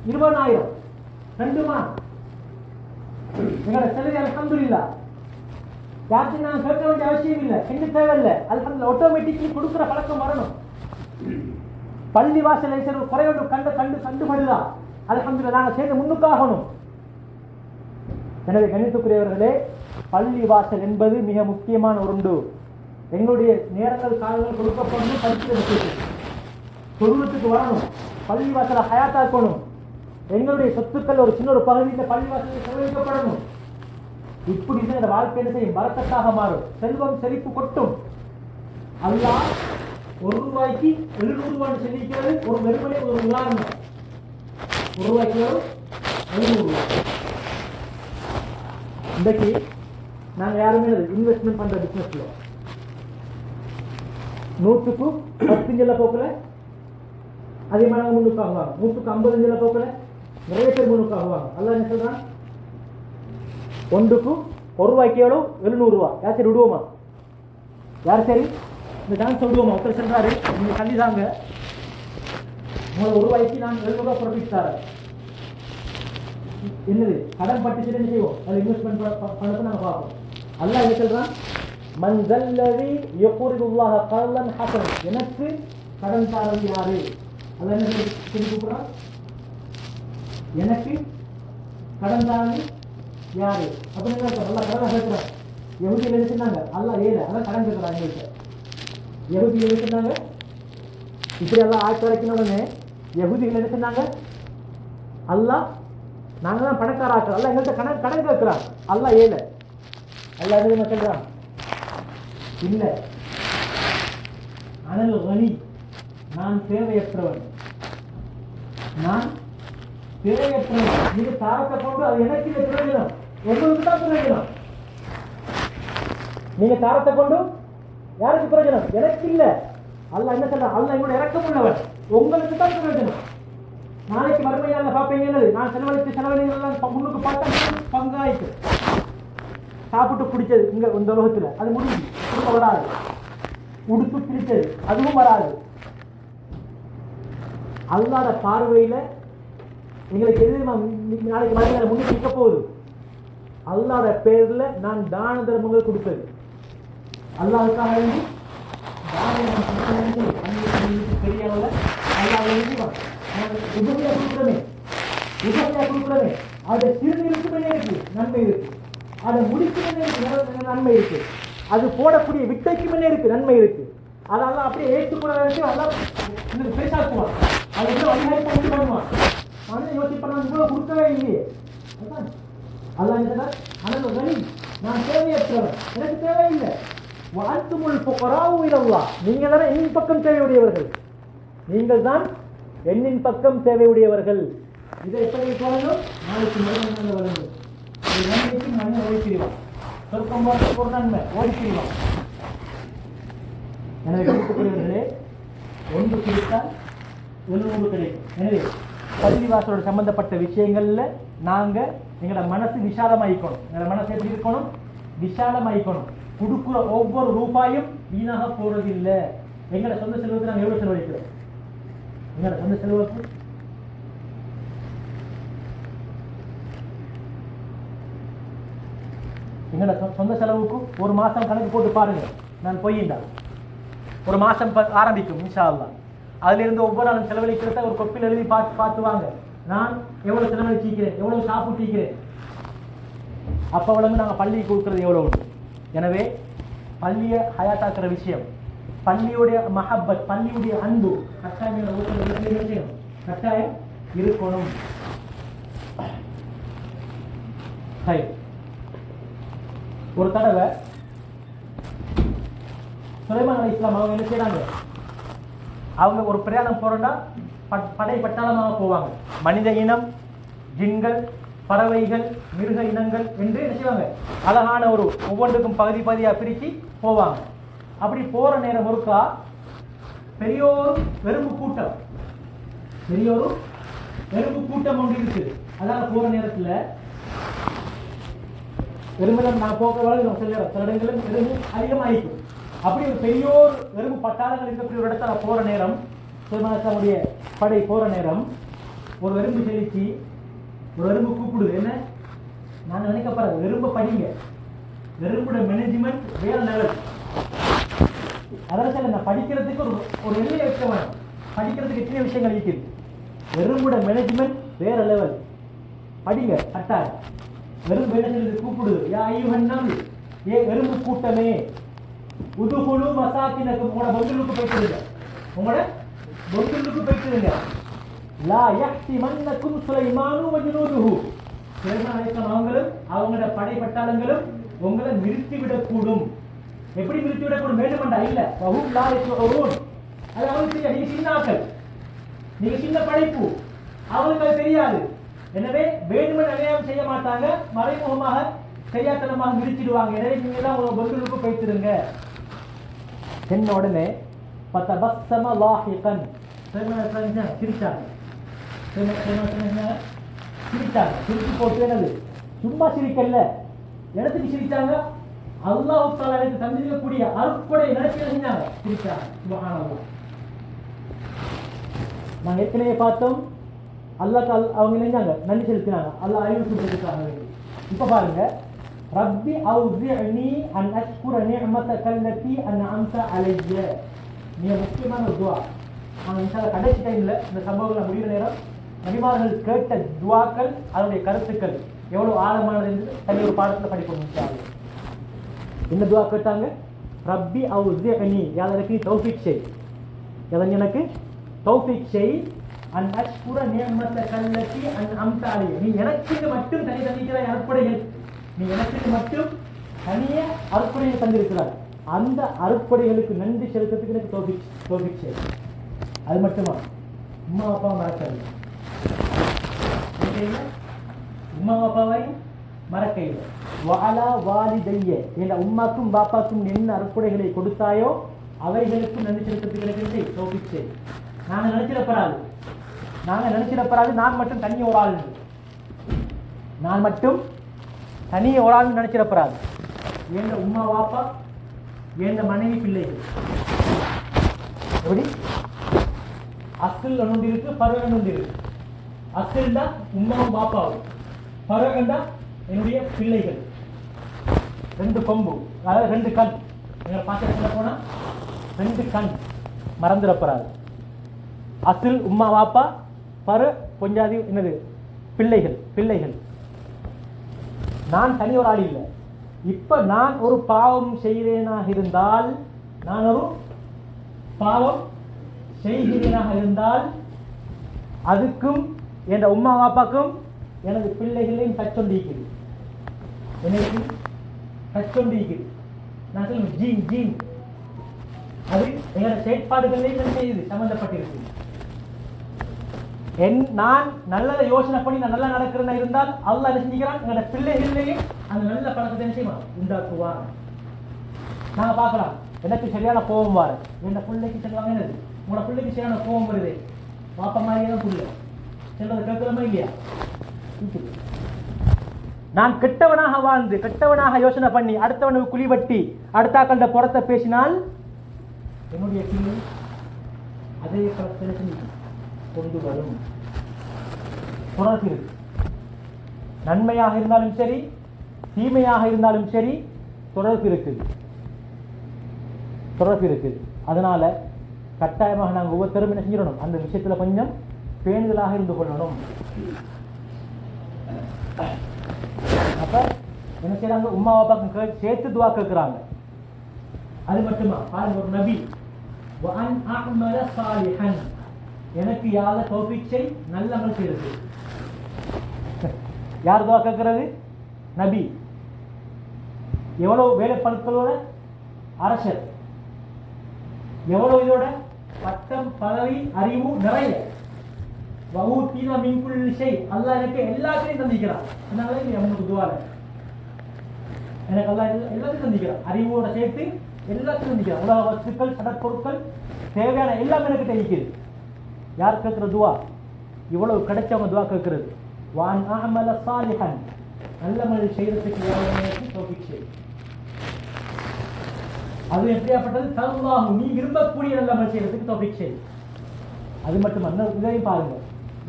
20,000 2 மாதம் எங்களோட செலவு அல்ஹம்துலில்லாஹ். யாருக்கு நான் கேட்க வேண்டிய அவசியம் இல்லை, என்ன தேவையில்லை. அல்ஹம்துலில்லாஹ் ஆட்டோமேட்டிக்கலி கொடுக்குற பழக்கம் வரணும். பள்ளி வாசலை குறையோடு கண்டுபடுதா, அல்ஹம்துலில்லாஹ் நாங்கள் சேர்ந்து முன்னுக்காகணும். எனவே கணித்துக்குரியவர்களே, பள்ளி வாசல் என்பது மிக முக்கியமான ஒன்று. எங்களுடைய நேரங்கள் காலங்கள் கொடுக்கப்படணும், படிக்கிறது தொழுவத்துக்கு வரணும், பள்ளி வாசலை ஹயாத்தாக்கணும். எங்களுடைய சொத்துக்கள் ஒரு சின்ன ஒரு பகுதியில் பள்ளி வாசலில் செலவழிக்கப்படணும். இப்படி இந்த வாழ்க்கை என்ன செய்யும்? பரக்கத்தாக மாறும், செல்வம் செழிப்பு கொட்டும். அல்லாஹ் ₹1 700 செல்லிக்கிறது ஒரு வெறுமனே ஒரு உதாரணம். ₹1 700. இன்றைக்கு நாங்கள் யாருமே இன்வெஸ்ட்மெண்ட் பண்ற பிசினஸ்ல 100க்கு 10 போக்கில் அதிகமான முன்னுக்கு ஆகுவாங்க, 150 போக்கில் நிறைய பேர் முன்னுக்கு ஆகுவாங்க. அல்லாஹ் என்ன சொல்றான்? ஒன்றுக்கு ₹1 எவ்வளோ? ₹700. யார் சரி விடுவோமா? யார் சரி இந்த டான்ஸ் விடுவோமா? ஒருத்தர் சொல்றாரு, நீங்க கண்டிதாங்க ₹1 நான் ₹700 ப்ராஃபிட் தரேன். என்னது கடன் பட்டு என்ன செய்வோம்? அதை இன்வெஸ்ட்மெண்ட் பண்ணப்ப நாங்கள் பார்ப்போம். அல்லாஹ் என்ன சொல்றான்? மன் ஸல்லதி யக்ரிதுல்லாஹ கர்லன் ஹஸன், எனக்கு கடன் தாரது யாரு? அல்லாஹ் என்ன சொல்லி கூப்பிடுறான்? எனக்கு கடன் தாரது யாரு அப்படின்னு அல்லாஹ் கடன் கேட்கிறான். யஹூதிகள் என்ன சொன்னாங்க? அல்லாஹ் ஏழை, அதான் கடன் கேட்கிறாங்க எங்கள்கிட்ட. யஹூதிகள் என்ன சொன்னாங்க? இப்படி எல்லாம் ஆட்சி வரைக்கணும்னு யஹூதிகள் என்ன சொன்னாங்க? அல்லாஹ் நாங்கள் தான் பணக்காராக்கள், அல்லாஹ் எங்கள்கிட்ட கடன் கேட்கிறான். அல்லாஹ் ஏழை. அல்லாஹ் என்ன சொல்றான்? இல்ல, அனல் கனி, நான் தேவையற்றவன், நான் தேவையற்றவன். நீங்க தாரத்தை கொண்டு அது எனக்கு இல்லை பிரயோஜனம், உங்களுக்கு தான் பிரயோஜனம். நீங்க தாரத்தை கொண்டு யாருக்கு பிரயோஜனம்? எனக்கு இல்ல. அல்லாஹ் என்ன சொல்ற? அல்லாஹ் எங்களோட இறக்கம் உள்ளவன், உங்களுக்கு தான் பிரயோஜனம். நாளைக்கு மறுமையால பார்ப்பீங்க, என்னது நான் செலவழித்து செலவழிகள் முன்னுக்கு பார்த்தா பங்காயிட்டு சாப்பிட்டு பிடிச்சது இங்க இந்த உலகத்துல அது முடிஞ்சு திரும்ப வராது. உடுப்பு பிடிச்சது அதுவும் வராது. அல்லாஹ்வுடைய பார்வையில எங்களுக்கு எது நாளைக்கு மறுமையால முன்னுக்கு நிற்க போகுது? அல்லாஹ்வுடைய பேர்ல நான் தான தர்மங்கள் கொடுப்பது, அல்லாஹ்வுக்காக வேண்டி பெரியவங்கள அல்லாஹ் உபகையா கொடுக்கிறமே, அதை சிறுநீருக்கு மேலே இருக்கு நன்மை இருக்கு, அதை முடிக்கு மேலே இருக்கு நன்மை இருக்கு, அது போடக்கூடிய விட்டைக்கு மேலே இருக்கு நன்மை இருக்கு. அதெல்லாம் அப்படியே ஏற்றுக்கூடாது, அதெல்லாம் பேசாக்குவான். அதை இன்னும் அதிகாரிப்பா உண்டு பண்ணுவான். ஆனால் யோசிப்பா நான் இவ்வளவு கொடுக்கவே இல்லையே. அல்லாஹ் என்ன அனல் கனி, நான் தேவையற்றவன், எனக்கு தேவையில்லை. வாழ்த்துமுள் புகராவு இலல்லாஹ், நீங்க தானே எண்ணின் பக்கம் தேவையுடையவர்கள், நீங்கள் தான் எண்ணின் பக்கம் தேவையுடையவர்கள். இதை எப்படி சொல்லணும்? நாளைக்கு மறுநன்மை வழங்கும். ஒரு நன்மைக்கு மனிதன் ஓடிப்பிரிவான், சொர்க்கம் போறதுக்கு ஒரு நன்மை ஓடிப்பிரிவான். எனவே கிடைக்கக்கூடியவர்களே, ஒன்று கிடைத்தால் 700 கிடைக்கும். எனவே பள்ளிவாசலோட சம்பந்தப்பட்ட விஷயங்கள்ல நாங்க எங்களோட மனசு விசாலமாயிக்கணும். எங்களோட மனசு எப்படி இருக்கணும்? விசாலமாயிக்கணும். கொடுக்குற ஒவ்வொரு ரூபாயும் வீணாக போறதில்லை. எங்களோட சொந்த செலவுக்கு நாங்கள் எவ்வளவு செலவழிக்கிறோம்? எங்களோட சொந்த செலவுக்கு எங்களோட சொந்த செலவுக்கு ஒரு மாசம் கணக்கு போட்டு பாருங்க. நான் போயிண்டா ஒரு மாசம் ஆரம்பிக்கும் இன்ஷா அல்லாஹ். அதுல இருந்து ஒவ்வொரு நாளும் செலவழிக்கிறத ஒரு கொப்பில் எழுதி பார்த்து வாங்க. நான் எவ்வளவு செலவழிச்சிக்கிறேன், எவ்வளவு சாப்பிட்டிருக்கிறேன். அப்ப வளர்ந்து நாங்கள் பள்ளிக்கு கொடுக்கறது எவ்வளவு. எனவே பள்ளியை ஹயாத்தாக்குற விஷயம், பள்ளியுடைய மஹப்பத், பள்ளியுடைய அன்பு கட்டாயம் கட்டாயம் இருக்கணும். ஒரு தடவை சுலைமான் அலைஹிஸ்ஸலாம் அவங்க என்ன செய்யறாங்க? அவங்க ஒரு பிரயாணம் போறோம்னா படை பட்டாளமாக போவாங்க. மனித இனம், ஜின்கள், பறவைகள், மிருக இனங்கள் என்று என்ன செய்வாங்க? அழகான ஒரு ஒவ்வொன்றுக்கும் பகுதி பகுதியாக பிரித்து போவாங்க. அப்படி போற நேரம் ஒருக்கா பெரியோரும் வெறும்பு கூட்டம், பெரியோரும் வெறும்பு கூட்டம் ஒன்று இருக்கு. அதனால போற நேரத்தில் வெறுமனம் நான் போக்க வளர்ந்து சில இடங்களும் வெறும்பு அதிகமாகிக்கும். அப்படி ஒரு பெரியோர் வெறும்பு பட்டாளங்கள் இருக்கக்கூடிய ஒரு இடத்துல போற நேரம், சுலைமானுடைய படை போற நேரம் ஒரு வெறும்பு செலுத்தி ஒரு வெறும்பு கூப்பிடுது. என்ன நான் நினைக்கப்படுறது? வெறும்பு படிங்க, வெறும்போட மேனேஜ்மெண்ட் வேற லெவல். அதனால நான் படிக்கிறதுக்கு ஒரு எல்லையை வைக்க வேணும். படிக்கிறதுக்கு எத்தனை விஷயங்கள் இருக்குது. வெறும்போட மேனேஜ்மெண்ட் வேற லெவல். படிங்க கட்டாயம். வெறும் வேலைகளுக்கு கூப்பிடுது. யா ஐயுஹன், ஏ எறும்பு கூட்டமே, உதுகுலு மசாக்கினக்கு, உங்களோட பொங்கலுக்கு போய்ட்டுருங்க, உங்களோட பொங்கலுக்கு போய்ட்டுருங்க. லா யஹ்திமன்னக்கும் சுலைமானு வ ஜுனூதுஹு, சுலைமான் அலைஹிஸ்ஸலாம் அவங்களும் அவங்களோட படைப்பட்டாளங்களும் உங்களை நிறுத்திவிடக்கூடும். எப்படி நிறுத்திவிடக்கூடும்? வேண்டுமெண்டா இல்ல. வஹும் லா யஷ்உரூன், அது அவங்களுக்கு தெரியாது. நீங்க சின்ன ஆட்கள், நீங்க சின்ன படைப்பு, அவங்களுக்கு அது தெரியாது. எனவே வேண்டுமென்று அநியாயம் செய்ய மாட்டாங்க, மறைமுகமாக செய்யாத்தனமாக நிறுத்திடுவாங்க. எனவே நீங்க எல்லாம் உங்க பொங்கலுக்கு போய்த்திருங்க. என்ன உடனே பத்தபஸ்ஸம லாஹிகன், சிரிச்சாங்க. சிரிச்சாங்க, சிரிச்சு போட்டு என்னது சும்மா சிரிக்கல, இடத்துக்கு சிரிச்சாங்க. அல்லாஹ் தஆலா எனக்கு தந்திருக்கக்கூடிய அருட்கொடை நினைச்சு செஞ்சாங்க, சிரிச்சாங்க. சுப்ஹானல்லாஹ். நாங்கள் ஏற்கனவே பார்த்தோம், அல்லாஹ் அவங்க நினைஞ்சாங்க, நன்றி செலுத்தினாங்க, அல்லாஹ் அறிவுறுத்திருக்காங்க. இப்ப பாருங்க, ரப்பி அவ்ஸிஅனி அன் அஷ்குர நிஅமதக அல்லதி அன்அம்த அலைய. மிக முக்கியமான ஒரு துஆ. நாங்கள் இன்ஷாஅல்லாஹ் கடைசி டைம்ல இந்த சம்பவங்களை முடிகிற நேரம் நபிமார்கள் கேட்ட துஆக்கள், அதனுடைய கருத்துக்கள் எவ்வளவு ஆழமானது என்று தனி ஒரு பாடத்தில் படிப்போம் இன்ஷாஅல்லாஹ். என்ன துஆ கேட்டாங்க? ரப்பி அவ்ஸிஅனி, எனக்கு தௌஃபீக் செய், எனக்கு தௌஃபீக் செய், அன் அஷ்குர நிஅமதக அல்லதி அன்அம்த அலைய. நீ எனக்கு மட்டும் தனி தந்திக்கிற அருட்கொடைகள், நீ எனக்கு மட்டும் தனிய அருட்கொடையை தந்திருக்கிறார். அந்த அருட்கொடைகளுக்கு நன்றி செலுத்துறதுக்கு எனக்கு தௌஃபீக் செய். அது மட்டுமா? உம்மா அப்பா மறக்கவில்லை, உம்மா அப்பாவையும் மறக்கையில். வஅலா வாலிதைய, என்ற உம்மாக்கும் பாப்பாக்கும் என்ன அருட்கொடைகளை கொடுத்தாயோ அவைகளுக்கும் நன்றி செலுத்துறதுக்கு எனக்கு தௌஃபீக் செய். நாங்கள் நினைச்சிடப்படாது, நான் மட்டும் தனி ஒரு ஆள், நான் மட்டும் தனி ஒரு ஆள் நினைச்சிடப்படாது. என்ற உம்மா வாப்பா, என்ற மனைவி, பிள்ளைகள், எப்படி அஸ்ல் ஒன்று இருக்கு, பருவன் ஒன்று இருக்கு. அஸ்ல்டா உம்மாவும் பாப்பாவும், பருவன்டா என்னுடைய பிள்ளைகள். 2 கொம்பு, அதாவது 2 கண். எங்களை பார்த்து சொல்ல போனா 2 கண் மறந்துடப்படாது. அசில் உம்மா வாப்பா, பரு கொஞ்சாதி என்னது பிள்ளைகள். நான் தனி ஒரு ஆள் இல்லை. இப்ப நான் ஒரு பாவம் செய்கிறேனாக இருந்தால், அதுக்கும் என் உம்மா வாப்பாக்கும் எனது பிள்ளைகளையும் கச்சொண்டிக்குது, எனக்கு கச்சொண்டிக்குது. நான் சொல்லுவேன் ஜீன், அது எங்களோட செயற்பாடுகளையும் என்ன செய்யுது, சம்பந்தப்பட்டிருக்கு. நான் நல்லதை யோசனை பண்ணி நான் நல்லா நடக்கிறேன்னா இருந்தால் அல்லாஹ் என்ன செஞ்சுக்கிறான், எங்களோட பிள்ளைகளையும் அந்த நல்ல பழக்கத்தை என்ன செய்வான், உண்டாக்குவான். நாங்க பார்க்கலாம், எனக்கு சரியான கோபம் வர, என் பிள்ளைக்கு சொல்லுவாங்க, என்னது உங்களோட பிள்ளைக்கு சரியான கோபம் வருது, பாப்பா மாதிரியே தான் புள்ள சொல்றதை கேட்கலாமா இல்லையா? நான் கெட்டவனாக வாழ்ந்து, கெட்டவனாக யோசனை பண்ணி, அடுத்தவனுக்கு குழிவட்டி, அடுத்தாக்கள புறத்தை பேசினால் என்னுடைய பிள்ளை அதே பிரச்சனை கொண்டு வரும். தொடர்பு இருக்கு. நன்மையாக இருந்தாலும் சரி, தீமையாக இருந்தாலும் சரி, தொடர்பு இருக்குது. அதனால கட்டாயமாக நாங்கள் ஒவ்வொருத்தரும் என்ன செஞ்சிடணும், அந்த விஷயத்துல கொஞ்சம் பேணுதலாக இருந்து கொள்ளணும். அப்ப என்ன செய்யறாங்க, உம்மா பாப்பாக்கு சேர்த்து துவா கேட்கிறாங்க. அது மட்டுமா, பாருங்க, ஒரு நபி வஅன் அஅமல சாலிஹன், எனக்கு யார தௌஃபீக் செய், நல்ல அமல் செய்யறது. யார் துவா கேட்கிறது? நபி. எவ்வளவு வேலைப்பழுக்களோட அரசர், எவ்வளவு இதோட பட்டம், பதவி, அறிவு நிறைய. வஊதீனா மின் குல்லி ஷை, அல்லாஹ் எனக்கு எல்லாத்தையும் தந்திக்கிறான். அதனால அவனுக்கு துவால எனக்கு அல்லாஹ் எல்லாத்தையும் தந்திக்கிறான், அறிவோட சேர்த்து எல்லாத்தையும் தந்திக்கிறான். உலக வஸ்துக்கள், சடப்பொருட்கள், தேவையான எல்லாம் எனக்கு தெரிவிக்குது. யார் கேட்கிற துவா? இவ்வளவு கிடைச்சவங்க துவா கேட்கிறது. வான் அஅமல சாலிஹன், நல்ல அமல் செய்யறதுக்கு யாருக்கு தௌஃபீக் செய். அது எப்படியாப்பட்டது? தல்லாஹு, நீ விரும்பக்கூடிய நல்ல அமல் செய்யறதுக்கு தௌஃபீக் செய். அது மட்டுமல்ல, இதையும் பாருங்க,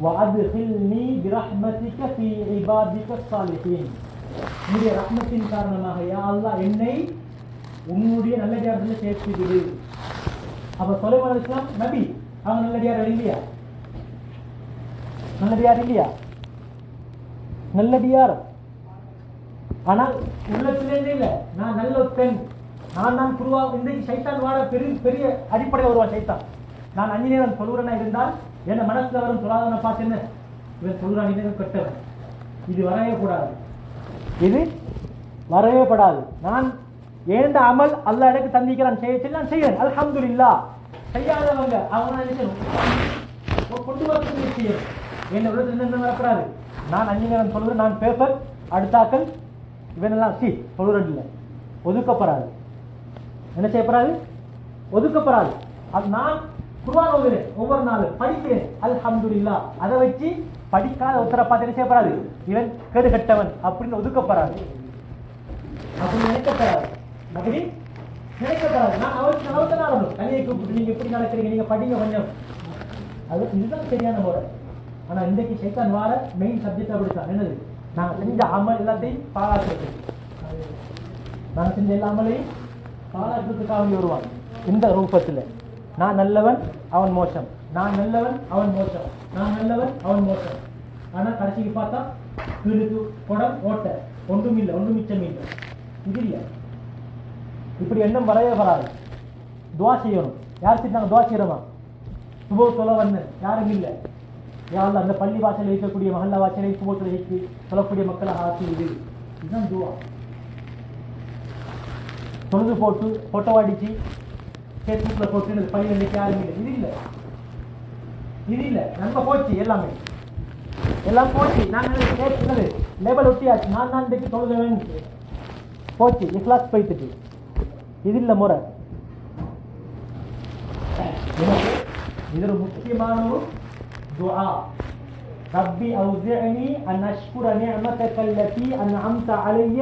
வஅத்கில்னி பிரஹ்மதிக ஃபீ இபாதிக ஸாலிஹீன், உன்னுடைய ரஹ்மத்தின் காரணமாக யா அல்லாஹ் என்னை உன்னுடைய நல்லடியார்களில் சேர்த்து விடு. அப்ப சுலைமான் அலைஹிஸ்ஸலாம் நபி, அவங்க நல்லடியார் இல்லையா? நல்லடியார். ஆனால் உள்ளத்திலேயே இல்லை, நான் நல்ல ஒரு பெண், நான் குருவா. இன்றைக்கு சைத்தான் வாழ பெரிய அடிப்படையில் வருவான் சைத்தான். நான் 5 நேரம் சொல்லுறேன்னா இருந்தால் என்ன மனசுல வரும் சொல்லாதவனை பார்த்து என்ன இவன் சொல்றான், இன்னும் கெட்டவன், இது வரவே கூடாது, இது வரவே படாது. நான் ஏண்ட அமல் அல்லாஹ் எனக்கு தந்திக்கிறான், செய்ய நான் செய்யறேன், அல்ஹம்துலில்லாஹ். செய்யாதவங்க அவங்க நினைக்கணும் கொண்டு வரக்கூடிய செய்யணும். என்ன உள்ளத்துல என்ன வரக்கூடாது, நான் 5 நேரம் சொல்லுறேன், நான் பேப்பர் அடுத்தாக்கள் இவனெல்லாம் சொல்லுறேன் இல்லை, ஒதுக்கப்படாது. என்ன செய்யப்படாது, ஒதுக்கப்படாது. அது நான் குர்ஆன் ஓதுறேன், ஒவ்வொரு நாளும் படிக்கிறேன், அல்ஹம்துலில்லாஹ். அதை வச்சு படிக்காத ஒருத்தரை பார்த்து என்ன செய்யப்படாது, இவன் கேடு கட்டவன் அப்படின்னு ஒதுக்கப்படாது, அப்படி நினைக்கப்படாது, அப்படி நினைக்கப்படாது. நான் அவருக்கு அளவுக்கு நடக்கும், தனியை கூப்பிட்டு நீங்க எப்படி நடக்கிறீங்க, நீங்க படிங்க கொஞ்சம், அது இதுதான் சரியான முறை. ஆனா இன்றைக்கு சைத்தான் வார மெயின் சப்ஜெக்ட் அப்படித்தான். என்னது, நாங்க செஞ்ச அமல் எல்லாத்தையும் பாராட்டுறது, நாங்க செஞ்ச எல்லா அமலையும் பாராட்டுறதுக்காக வருவாங்க இந்த ரூபத்தில். நான் நல்லவன் அவன் மோசம், நான் நல்லவன் அவன் மோசம், நான் நல்லவன் அவன் மோசம். ஆனா கடைசிக்கு பார்த்தா கிழித்து குடம் ஓட்ட, ஒன்றும் இல்லை, ஒன்றும் மிச்சம் இல்லை. இது இல்லை, இப்படி எண்ணம் வரவே வராது. துவா செய்யணும். யார் நாங்கள் துவா செய்யறோமா, சுபோ சொல்ல வந்தேன் யாரும் இல்லை, யாரும் அந்த பள்ளி வாசல் வைக்கக்கூடிய மகல்லா வாசலை சுபோத்தில் வைத்து சொல்லக்கூடிய மக்களாக ஆக்கி இது, இதுதான் துவா. தொழுது போட்டு போட்டோ அடிச்சு ஃபேஸ்புக்ல போட்டு பள்ளி வைக்க யாரும் இல்லை, இது இல்லை, இது இல்லை. நன்மை போச்சு, எல்லாமே எல்லாம் போச்சு. நாங்கள் லேபல் ஒட்டியாச்சு, நான் இன்றைக்கு தொழுதவன் போச்சு, இக்லாஸ் போய்த்துட்டு. இது இல்லை முறை. இது ஒரு முக்கியமான ஒரு துஆ. ரப்பி அவ்ஸிஅனி அன் அஷ்குர நிஅமதக அல்லதி அன்அம்த அலைய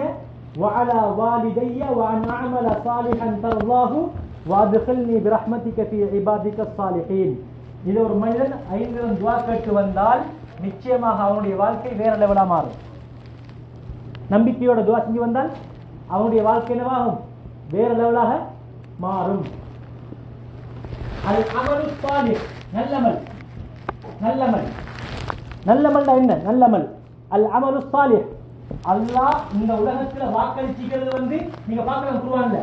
வஅலா வாலிதைய வஅன் அஅமல ஸாலிஹன் தர்லாஹு வஅத்கில்னி பிரஹ்மதிக ஃபீ இபாதிக ஸாலிஹீன். இது ஒரு மனிதன் 5 துஆ கேட்டு வந்தால் நிச்சயமாக அவனுடைய வாழ்க்கை வேற லெவலா மாறும். நம்பிக்கையோட துஆ செஞ்சு வந்தால் அவனுடைய வாழ்க்கை என்னவாகும், வேற லெவலாக மாறும். அல் அமலு ஸாலிஹ், நல்லமல். நல்லமல் நல்லமல் என்ன, நல்லமல். அல் அமலு ஸாலிஹ், அல்லாஹ் இந்த உலகத்துல வாக்களிச்சிக்கிறது நீங்க பார்க்கலாம் குர்ஆன்ல,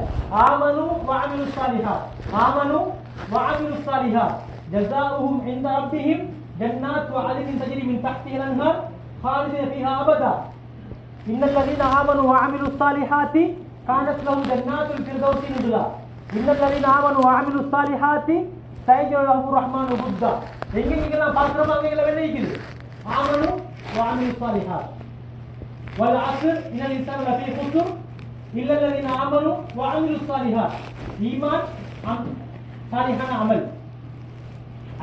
ஆமனு வஅமிலு ஸாலிஹாத், ஆமனு வஅமிலு ஸாலிஹாத் ஜஸாஉஹும் இன்த ரப்பிஹிம் ஜன்னாத்து அத்னின் தஜ்ரி மின் தஹ்திஹா அல்-அன்ஹார் خالدين فيها أبدا إن الذين آمنوا وعملوا الصالحات كانت لهم جنات الفردوس نزلا إن الذين آمنوا وعملوا الصالحات سيجعل لهم الرحمن ودا. எங்கெங்கெல்லாம் பார்க்கிறோமோ அங்கெல்லாம் என்ன இருக்குது, ஆமனு வஅமிலு ஸாலிஹாத். والعصر إن الإنسان لفي خسر إلا الذين آمنوا وعملوا الصالحات. ஈமான் சாலிஹான அமல்,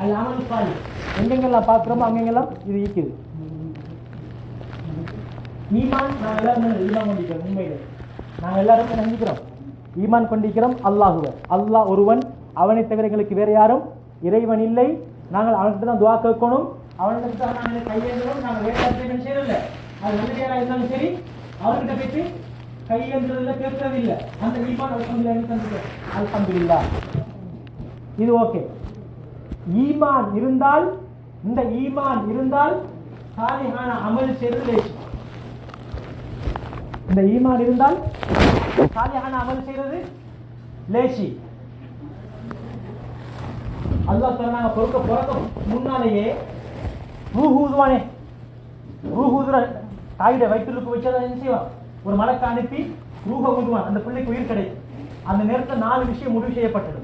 அல் அமலு ஸாலிஹ். எங்கெங்கெல்லாம் பார்க்கிறோமோ அங்கெல்லாம் இது இருக்குது. ஈமான் நாங்கள் எல்லாரும் ஈமான் கொண்டிருக்கிறோம். உண்மையிலே நாங்கள் எல்லாரும் நினைக்கிறோம் ஈமான் கொண்டிருக்கிறோம் அல்லாஹுவை. அல்லாஹ் ஒருவன், அவனை தவிர எங்களுக்கு வேற யாரும் இறைவன் இல்லை. நாங்கள் அவன்கிட்ட தான் துஆ கேட்கணும், அவன்கிட்ட தான் நாங்கள் கையேந்தணும். நாங்கள் வேற யாரும் செய்யறதில்லை, அது நல்லதாக இருந்தாலும் சரி அவர்கிட்ட போயிட்டு கையேந்துறதில்லை, கேட்கறது இல்லை. அந்த ஈமான் அல்ஹம்துலில்லாஹ், அல்ஹம்துலில்லாஹ். இது ஓகே. ஈமான் இருந்தால், இந்த ஈமான் இருந்தால் சாலிஹான அமல் செய்வது லேசி. இந்த ஈமான் இருந்தால் சாலிஹான அமல் செய்வது லேசி. அல்லாஹ் சொன்னாங்க, பிறக்க முன்னாலேயே ரூஹ் ஊதுவானே, ரூஹ் ஊதுற தாயுடைய வயிற்றுக்கு வச்சு அதை என்ன செய்வான், ஒரு மலக்கை அனுப்பி ரூஹை ஊதுவான், அந்த பிள்ளைக்கு உயிர் கிடைக்கும். அந்த நேரத்தில் 4 விஷயம் முடிவு செய்யப்பட்டது.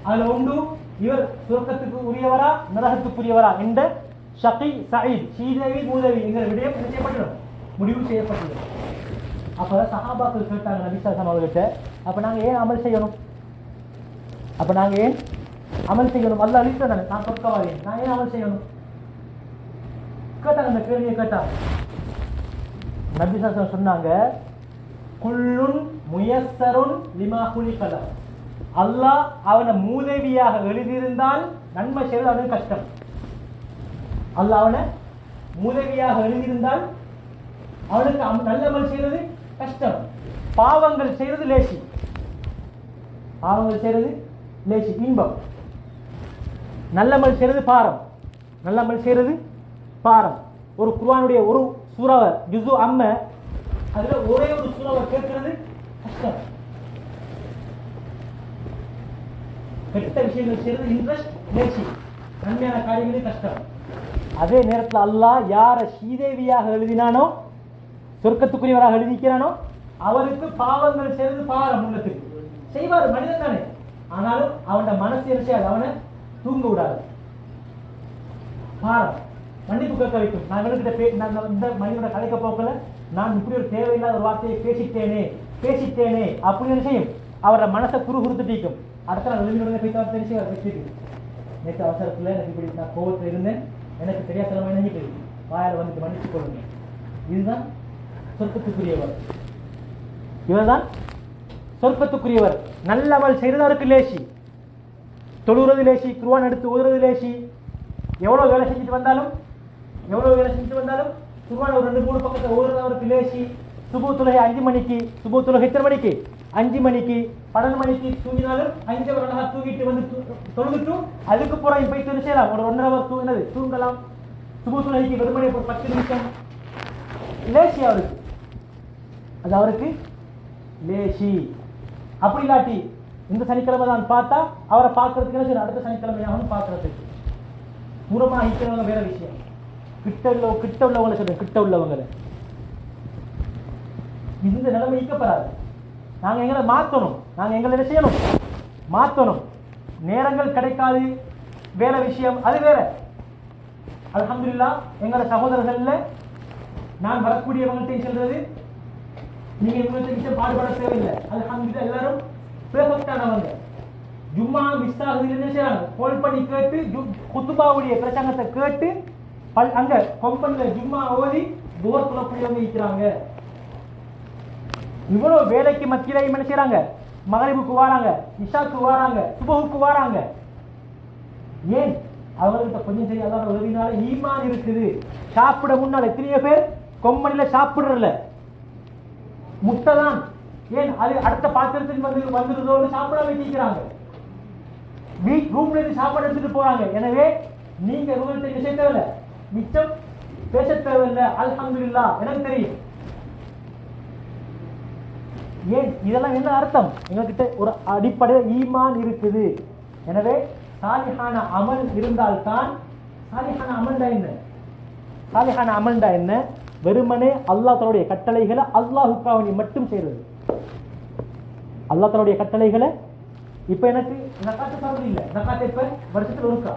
அதுல ஒன்று, இவர் சுவர்க்கத்துக்கு உரியவரா நரகத்துக்குரியவரா என்ற ஷகி சயீத், சீதவி மூதவி என்கிற விடயம் என்ன செய்யப்பட்டது, முடிவு செய்யப்பட்டது. அப்ப சஹாபாக்கள் கேட்டாங்க நபி ஸல்லல்லாஹு அலைஹி வஸல்லம் அவர்கிட்ட, அப்ப நாங்க ஏன் அமல் செய்யணும், அப்ப நாங்க ஏன் அமல் செய்யணும், அல்லாஹ் அளித்ததானே, நான் சொர்க்கவாதி, நான் ஏன் அமல் செய்யணும் கேட்டாங்க. அந்த கேள்வியை கேட்டாங்க. நபி ஸல்லல்லாஹு அலைஹி வஸல்லம் சொன்னாங்க, குல்லுன் முயஸ்ஸருன் லிமா குலிக லஹு. அல்லாஹ் அவனை மூதேவியாக எழுதியிருந்தால் நன்மை செய்வது அவனுக்கு கஷ்டம். அல்லாஹ் அவனை மூதேவியாக எழுதியிருந்தால் அவனுக்கு நல்லமல் செய்வது கஷ்டம். பாவங்கள் செய்வது லேசி, பாவங்கள் செய்வது லேசி, இன்பம். நல்லமல் செய்வது பாரம், நல்லமல் செய்வது பாரம். ஒரு குர்ஆனுடைய ஒரு சூறாவை ஜுஸு அம்ம அதுல ஒரே ஒரு சூறாவை கேட்கறது கஷ்டம். கெட்ட விஷயங்கள் செய்யறது இன்ட்ரெஸ்ட் நேசி, நன்மையான காரியங்களே கஷ்டம். அதே நேரத்தில் அல்லாஹ் யார ஸ்ரீதேவியாக எழுதினானோ, சொர்க்கத்துக்குரியவராக எழுதிக்கிறானோ, அவருக்கு பாவங்கள் செய்வது பாரம் உள்ளத்துக்கு செய்வார், மனிதன் தானே. ஆனாலும் அவனோட மனசு என்ன செய்யாது, அவனை தூங்க விடாது, பாரம் மன்னிப்பு கேட்க வைக்கும். நான் இந்த மனிதனோட கலைக்க போக்கல நான் இப்படி ஒரு தேவையில்லாத ஒரு வார்த்தையை பேசிட்டேனே அப்படின்னு செய்யும். அவரோட மனசை குறுகுறுத்துட்டிக்கும். அடுத்த நாள் எழுதினோட பேசி நேற்று அவசரத்தில் எனக்கு இப்படி நான் கோபத்தில் இருந்தேன், எனக்கு தெரியாத தலைமை நினைஞ்சு வாயால் வந்துட்டு மன்னிச்சு கொள்ளுங்க. இதுதான் சொர்க்கத்துக்குரியவர். இவர்தான் சொர்க்கத்துக்குரியவர். நல்ல அமல் செய்தவருக்கு லேசி, தொழுகிறது லேசி, குர்ஆன் எடுத்து ஓதுறது லேசி. எவ்வளோ வேலை செஞ்சுட்டு வந்தாலும் குர்ஆன் ஒரு 2-3 பக்கத்தை ஓதுறது அவருக்கு லேசி. சுபு தொழுகை 5 மணிக்கு, சுபு தொழுகை எத்தனை மணிக்கு? 5 மணிக்கு. 12 மணிக்கு தூங்கினாலும் 5 ஒரு அழகா தூங்கிட்டு வந்து தொழுதுட்டும் அதுக்கு போய் போய் செய்யலாம். ஒரு 1.5 hour தூங்கலாம். சுபு தொழுகைக்கு வெறுமனே ஒரு 10 நிமிஷம் லேசி அவருக்கு, அது அவருக்கு லேசி. அப்படி இல்லாட்டி இந்த சனிக்கிழமை தான் பார்த்தா அவரை பார்க்கறதுக்கு என்ன செய்யணும், அடுத்த சனிக்கிழமையாகவும் பார்க்கறதுக்கு தூரமாக இருக்கிறவங்க வேற விஷயம். கிட்ட உள்ளவங்களை சொல்றேன், கிட்ட உள்ளவங்களை இந்த நிலைமை ஈக்கப்படாது. நாங்க எங்களை மாற்றணும், நாங்க எங்களை என்ன செய்யணும், மாற்றணும். நேரங்கள் கிடைக்காது, வேற விஷயம், அது வேற. அல்ஹம்துலில்லாஹ் எங்களோட சகோதரர்கள்ல நான் வரக்கூடியவங்கள்ட்ட சொல்றது, நீங்க இவங்கள்ட்ட பாடுபட தேவையில்லை. அல்ஹம்துலில்லாஹ் எல்லாரும் பெர்ஃபெக்டானவங்க. ஜும்மா மிஸ் ஆகுது என்ன செய்யறாங்க, கால் பண்ணி கேட்டு குத்துபாவுடைய பிரசங்கத்தை கேட்டு அங்க கொம்பன்ல ஜும்மா ஓதி துவர் சொல்லக்கூடியவங்க இருக்கிறாங்க. இவ்வளவு வேலைக்கு மத்தியில என்ன செய்யறாங்க, மகரிபுக்கு வாராங்க, இஷாக்கு வாராங்க, சுபஹுக்கு வாராங்க. ஏன் அவங்கள்ட்ட கொஞ்சம் சரி அல்லாஹ் உதவினால ஈமான் இருக்குது. சாப்பிட முன்னால எத்தனையோ பேர் கொம்பனில சாப்பிடுறல முட்டை தான், ஏன் அது அடுத்த பாத்திரத்துக்கு வந்துருதோன்னு சாப்பிட வைக்கிறாங்க. ரூம்ல இருந்து சாப்பாடு எடுத்துட்டு போறாங்க. எனவே நீங்க உங்கள்கிட்ட விஷய தேவையில்லை, மிச்சம் பேச தேவையில்லை. அல்ஹம்துலில்லாஹ் எனக்கு தெரியும். ஏன் இதெல்லாம் என்ன அர்த்தம், எங்ககிட்ட ஒரு அடிப்படை ஈமான் இருக்குது. எனவே சாலிஹான அமல் இருந்தால்தான். சாலிஹான அமல்டா என்ன, வெறுமனே அல்லாஹ் தன்னுடைய கட்டளைகளை அல்லாஹ்வுக்காக மட்டும் செய்யறது. அல்லாஹ் தன்னுடைய கட்டளைகளை இப்ப எனக்கு ஜகாத் தரது இல்லை, ஜகாத் எப்ப வருஷத்துல ஒருக்கா,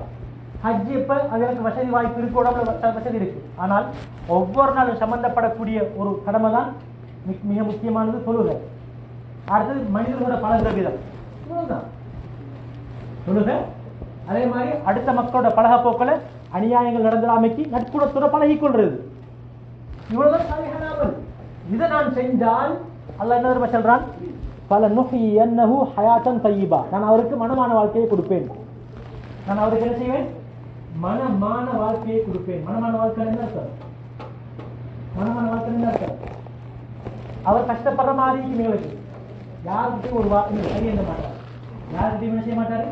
ஹஜ் எப்ப அது எனக்கு வசதி வாய்ப்பு இருக்கு, உடம்புல வசதி இருக்கு. ஆனால் ஒவ்வொரு நாளும் சம்பந்தப்படக்கூடிய ஒரு கடமை தான் மிக முக்கியமானது தொழுகை. அடுத்தது மனிதர்களோட பழகுற விதம் தொழுகை. அதே மாதிரி அடுத்த மக்களோட பழக போக்களை அநியாயங்கள் நடந்துடாமைக்கு நட்புணத்தோட பழகி கொள்றது. இவ்வளவுதான் சாலிஹான அமல். இதை நான் செஞ்சால் அல்லாஹ் என்ன சொல்றான், பல நுஹியன்னஹு ஹயாத்தன் தய்யிபா, நான் அவருக்கு மனமான வாழ்க்கையை கொடுப்பேன். நான் அவருக்கு என்ன செய்வேன், மனமான வாழ்க்கையை கொடுப்பேன். மனமான வாழ்க்கை என்ன அர்த்தம், மனமான வாழ்க்கை என்ன அர்த்தம், அவர் கஷ்டப்படுற மாதிரி எங்களுக்கு யாருக்கிட்டையும் ஒரு வார்த்தை கையேந்த மாட்டார், யாருக்கிட்டையும் என்ன செய்ய மாட்டாரு,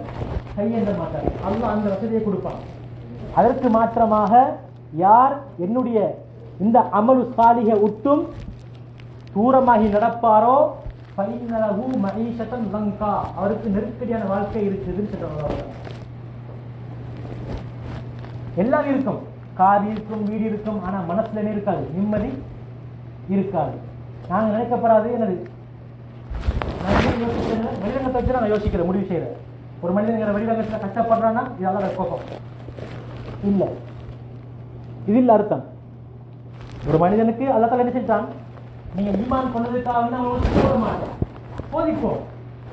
கையேந்த மாட்டார். அல்லாஹ் அந்த வசதியை கொடுப்பான். அதற்கு மாற்றமாக யார் என்னுடைய இந்த அமலு சாலிஹை விட்டும் தூரமாகி நடப்பாரோ ஃபைனலஹு மஈஷத்தன் லங்கா, அவருக்கு நெருக்கடியான வாழ்க்கை இருக்குதுன்னு சொல்றாங்க. எல்லாம் இருக்கும், கார் இருக்கும், வீடு இருக்கும், ஆனா மனசுல என்ன இருக்காது, நிம்மதி இருக்காது. நாங்க நினைக்கப்படாது என்னது, வெளிரங்கத்தை வச்சு நான் யோசிக்கிறேன், முடிவு செய்யறேன். ஒரு மனிதன் வெளிரங்கத்துல கஷ்டப்படுறான்னா இதெல்லாம் கோபம் இல்லை, இது இல்லை அர்த்தம். ஒரு மனிதனுக்கு அல்லாஹ் என்ன செஞ்சான், நீங்க ஈமான் கொண்டதுக்காக போட மாட்டோம், போதிப்போம்.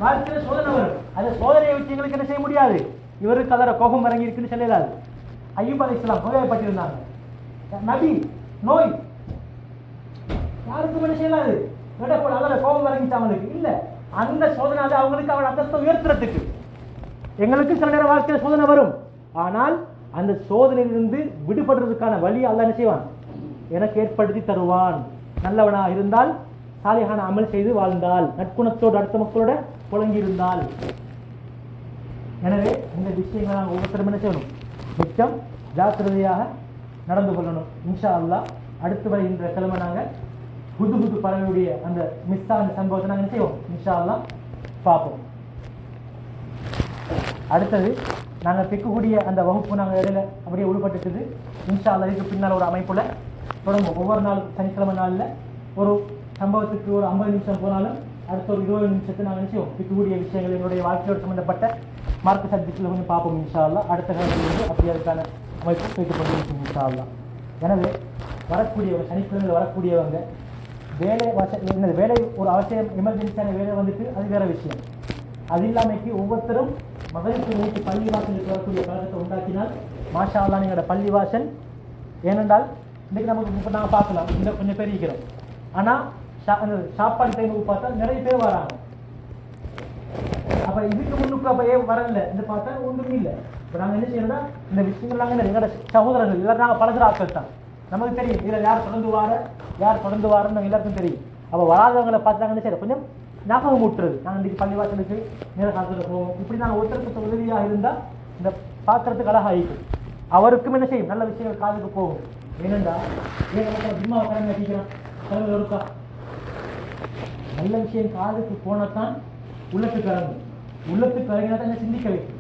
வாழ்க்கையில சோதனை வரும், அந்த சோதனையை வச்சு எங்களுக்கு என்ன செய்ய முடியாது, இவருக்கு அதோட கோபம் இறங்கி இருக்குன்னு சொல்லலாது. அய்யூப் அலைஹிஸ்ஸலாம் நோய்வாய்ப்பட்டிருந்தாங்க, நபி நோய் யாருக்கும் என்ன செய்யலாது, அதோட கோபம் இறங்கிச்சு அவங்களுக்கு இல்ல. அந்த சோதனை அது அவங்களுக்கு அவள் அந்தஸ்தை உயர்த்துறதுக்கு. எங்களுக்கு சில நேரம் வாழ்க்கையில சோதனை வரும், ஆனால் அந்த சோதனையிலிருந்து விடுபடுறதுக்கான வழி அல்லாஹ் என்ன செய்வான், எனக்கு ஏற்படுத்தி தருவான். நல்லவனா இருந்தால், சாலிஹான அமல் செய்து வாழ்ந்தால், நற்குணத்தோடு அடுத்த மக்களோட புழங்கி இருந்தால். எனவே இந்த விஷயங்களை நாங்கள் ஒவ்வொருத்தரும் என்ன செய்யணும், மிச்சம் ஜாக்கிரதையாக நடந்து கொள்ளணும். இன்ஷா அல்லாஹ் அடுத்து வருகின்ற கிழமை நாங்கள் புது புது பறவையுடைய அந்த மிஸ் ஆன சம்பவத்தை நாங்கள் என்ன செய்வோம் இன்ஷா அல்லாஹ் பார்ப்போம். அடுத்தது நாங்கள் பிக்கக்கூடிய அந்த வகுப்பு நாங்கள் இடையில அப்படியே உள்பட்டுட்டுது. இன்ஷா அல்லாஹ் இதுக்கு பின்னால் ஒரு அமைப்புல தொடங்கும். ஒவ்வொரு நாள் சனிக்கிழமை நாளில் ஒரு சம்பவத்துக்கு ஒரு 50 நிமிஷம் போனாலும் அடுத்த ஒரு 20 நிமிஷத்தை நாங்கள் நிச்சயம் பிக்கக்கூடிய விஷயங்கள் என்னுடைய வாழ்க்கையோடு சம்பந்தப்பட்ட மார்க்க சப்ஜெக்டில் கொஞ்சம் பார்ப்போம் இன்ஷா அல்லாஹ். அடுத்த காலத்திலிருந்து அப்படி அதுக்கான அமைப்பு வைக்கப்பட்டு இன்ஷா அல்லாஹ். எனவே வரக்கூடியவங்க சனிக்கிழமையில் வரக்கூடியவங்க வேலை ஒரு அவசியம் எமர்ஜென்சியான வேலை வந்துட்டு அது வேற விஷயம். அது இல்லாமைக்கு ஒவ்வொருத்தரும் மகனுக்கு நோக்கி பள்ளிவாசலுக்கு வரக்கூடிய பழக்கத்தை உண்டாக்கினால் மாஷா அல்லாஹ் எங்களோட பள்ளிவாசல். ஏனென்றால் இன்றைக்கு நமக்கு இப்போ நாங்கள் பார்க்கலாம் இந்த கொஞ்சம் பேர் இருக்கிறோம். ஆனால் சாப்பாடு டைமுக்கு பார்த்தா நிறைய பேர் வராங்க. அப்போ இதுக்கு முன்னுக்கு அப்போ வரல இந்த பார்த்தா ஒன்றும் இல்லை. இப்போ நாங்கள் என்ன செய்யணும்னா இந்த விஷயங்கள் நாங்கள் எங்களோட சகோதரர்கள் எல்லாரும் நாங்கள் பழகிற ஆட்கள் தான். நமக்கு தெரியும் இதில் யார் தொடர்ந்து வாரன்னு நம்ம எல்லாருக்கும் தெரியும். அப்போ வராதவங்களை பார்த்து நாங்கள் என்ன செய்யறோம் கொஞ்சம் ஞாபகம் ஊட்டுறது. நாங்கள் இன்றைக்கி பள்ளிவாசலுக்கு நேர காலத்தில் போவோம். இப்படி நாங்கள் ஒருத்தருக்கு உதவியாக இருந்தால் இந்த பார்க்கறதுக்கு அழகாகிக்கும். அவருக்கும் என்ன செய்யும் நல்ல விஷயங்கள் காதுக்கு போகும். ஏனென்றா ஜிம்மாவை கடமை கட்டிக்கிறான் கடமை இருக்கா நல்ல விஷயம் காதுக்கு போனத்தான் உள்ளத்துக்கு இறங்கும். உள்ளத்துக்கு இறங்கினா தான் என்ன சிந்திக்க வைக்கும்.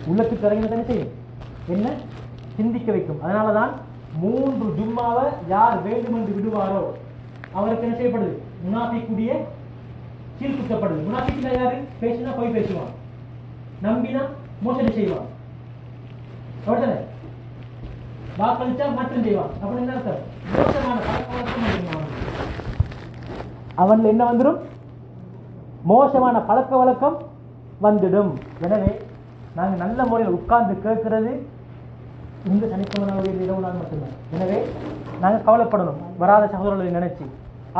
உள்ளத்துக்கு இறங்கினா தான் செய்யும் என்ன சிந்திக்க வைக்கும். அதனால தான் 3 ஜும்மாவை யார் வேண்டுமென்று விடுவாரோ அவருக்கு என்ன செய்யப்படுது முனாஃபிக்குடைய சீல் குத்தப்படுது. முனாஃபிக்னா யாரு? பேசினா போய் பேசுவான், நம்பினா மோசடி செய்வான், அப்படித்தானே வாக்களிச்சா மாற்றம் செய்வான். அப்படின்னு என்ன அர்த்தம்? மோசமான பழக்கம் அவன்ல என்ன வந்துடும்? மோசமான பழக்க வழக்கம் வந்துடும். எனவே நாங்கள் நல்ல முறையில் உட்கார்ந்து கேட்கிறது இந்த சனிக்கிழமை இரவு நாள் மட்டும்தான். எனவே நாங்கள் கவலைப்படணும். வராத சகோதரர்களை நினைச்சு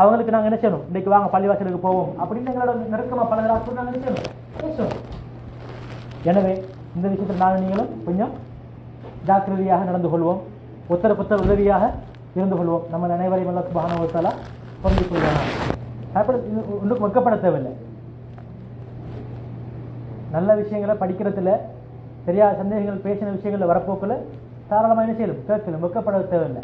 அவங்களுக்கு நாங்கள் என்ன செய்யணும், இன்றைக்கு வாங்க பள்ளிவாசலுக்கு போவோம் அப்படின்னு எங்களோட நெருக்கமாக பழகிறார்கள் நாங்கள் என்ன செய்யணும் பேசணும். எனவே இந்த விஷயத்தில் நாங்கள் நீங்களும் கொஞ்சம் ஜாக்கிரதையாக நடந்து கொள்வோம், ஒருத்தர் உதவியாக இருந்து கொள்வோம். நம்ம அனைவரையும் எல்லாம் சுபஹானஹு வ தஆலா பொருந்தி கொள்வாங்க. அப்படி ஒன்றுக்கு வெக்கப்பட தேவையில்லை. நல்ல விஷயங்களை படிக்கிறதுல தெரியாத சந்தேகங்கள் பேசின விஷயங்களில் வரப்போக்கில் தாராளமாக என்ன செய்யலும் கேட்கலும் வெக்கப்பட தேவையில்லை.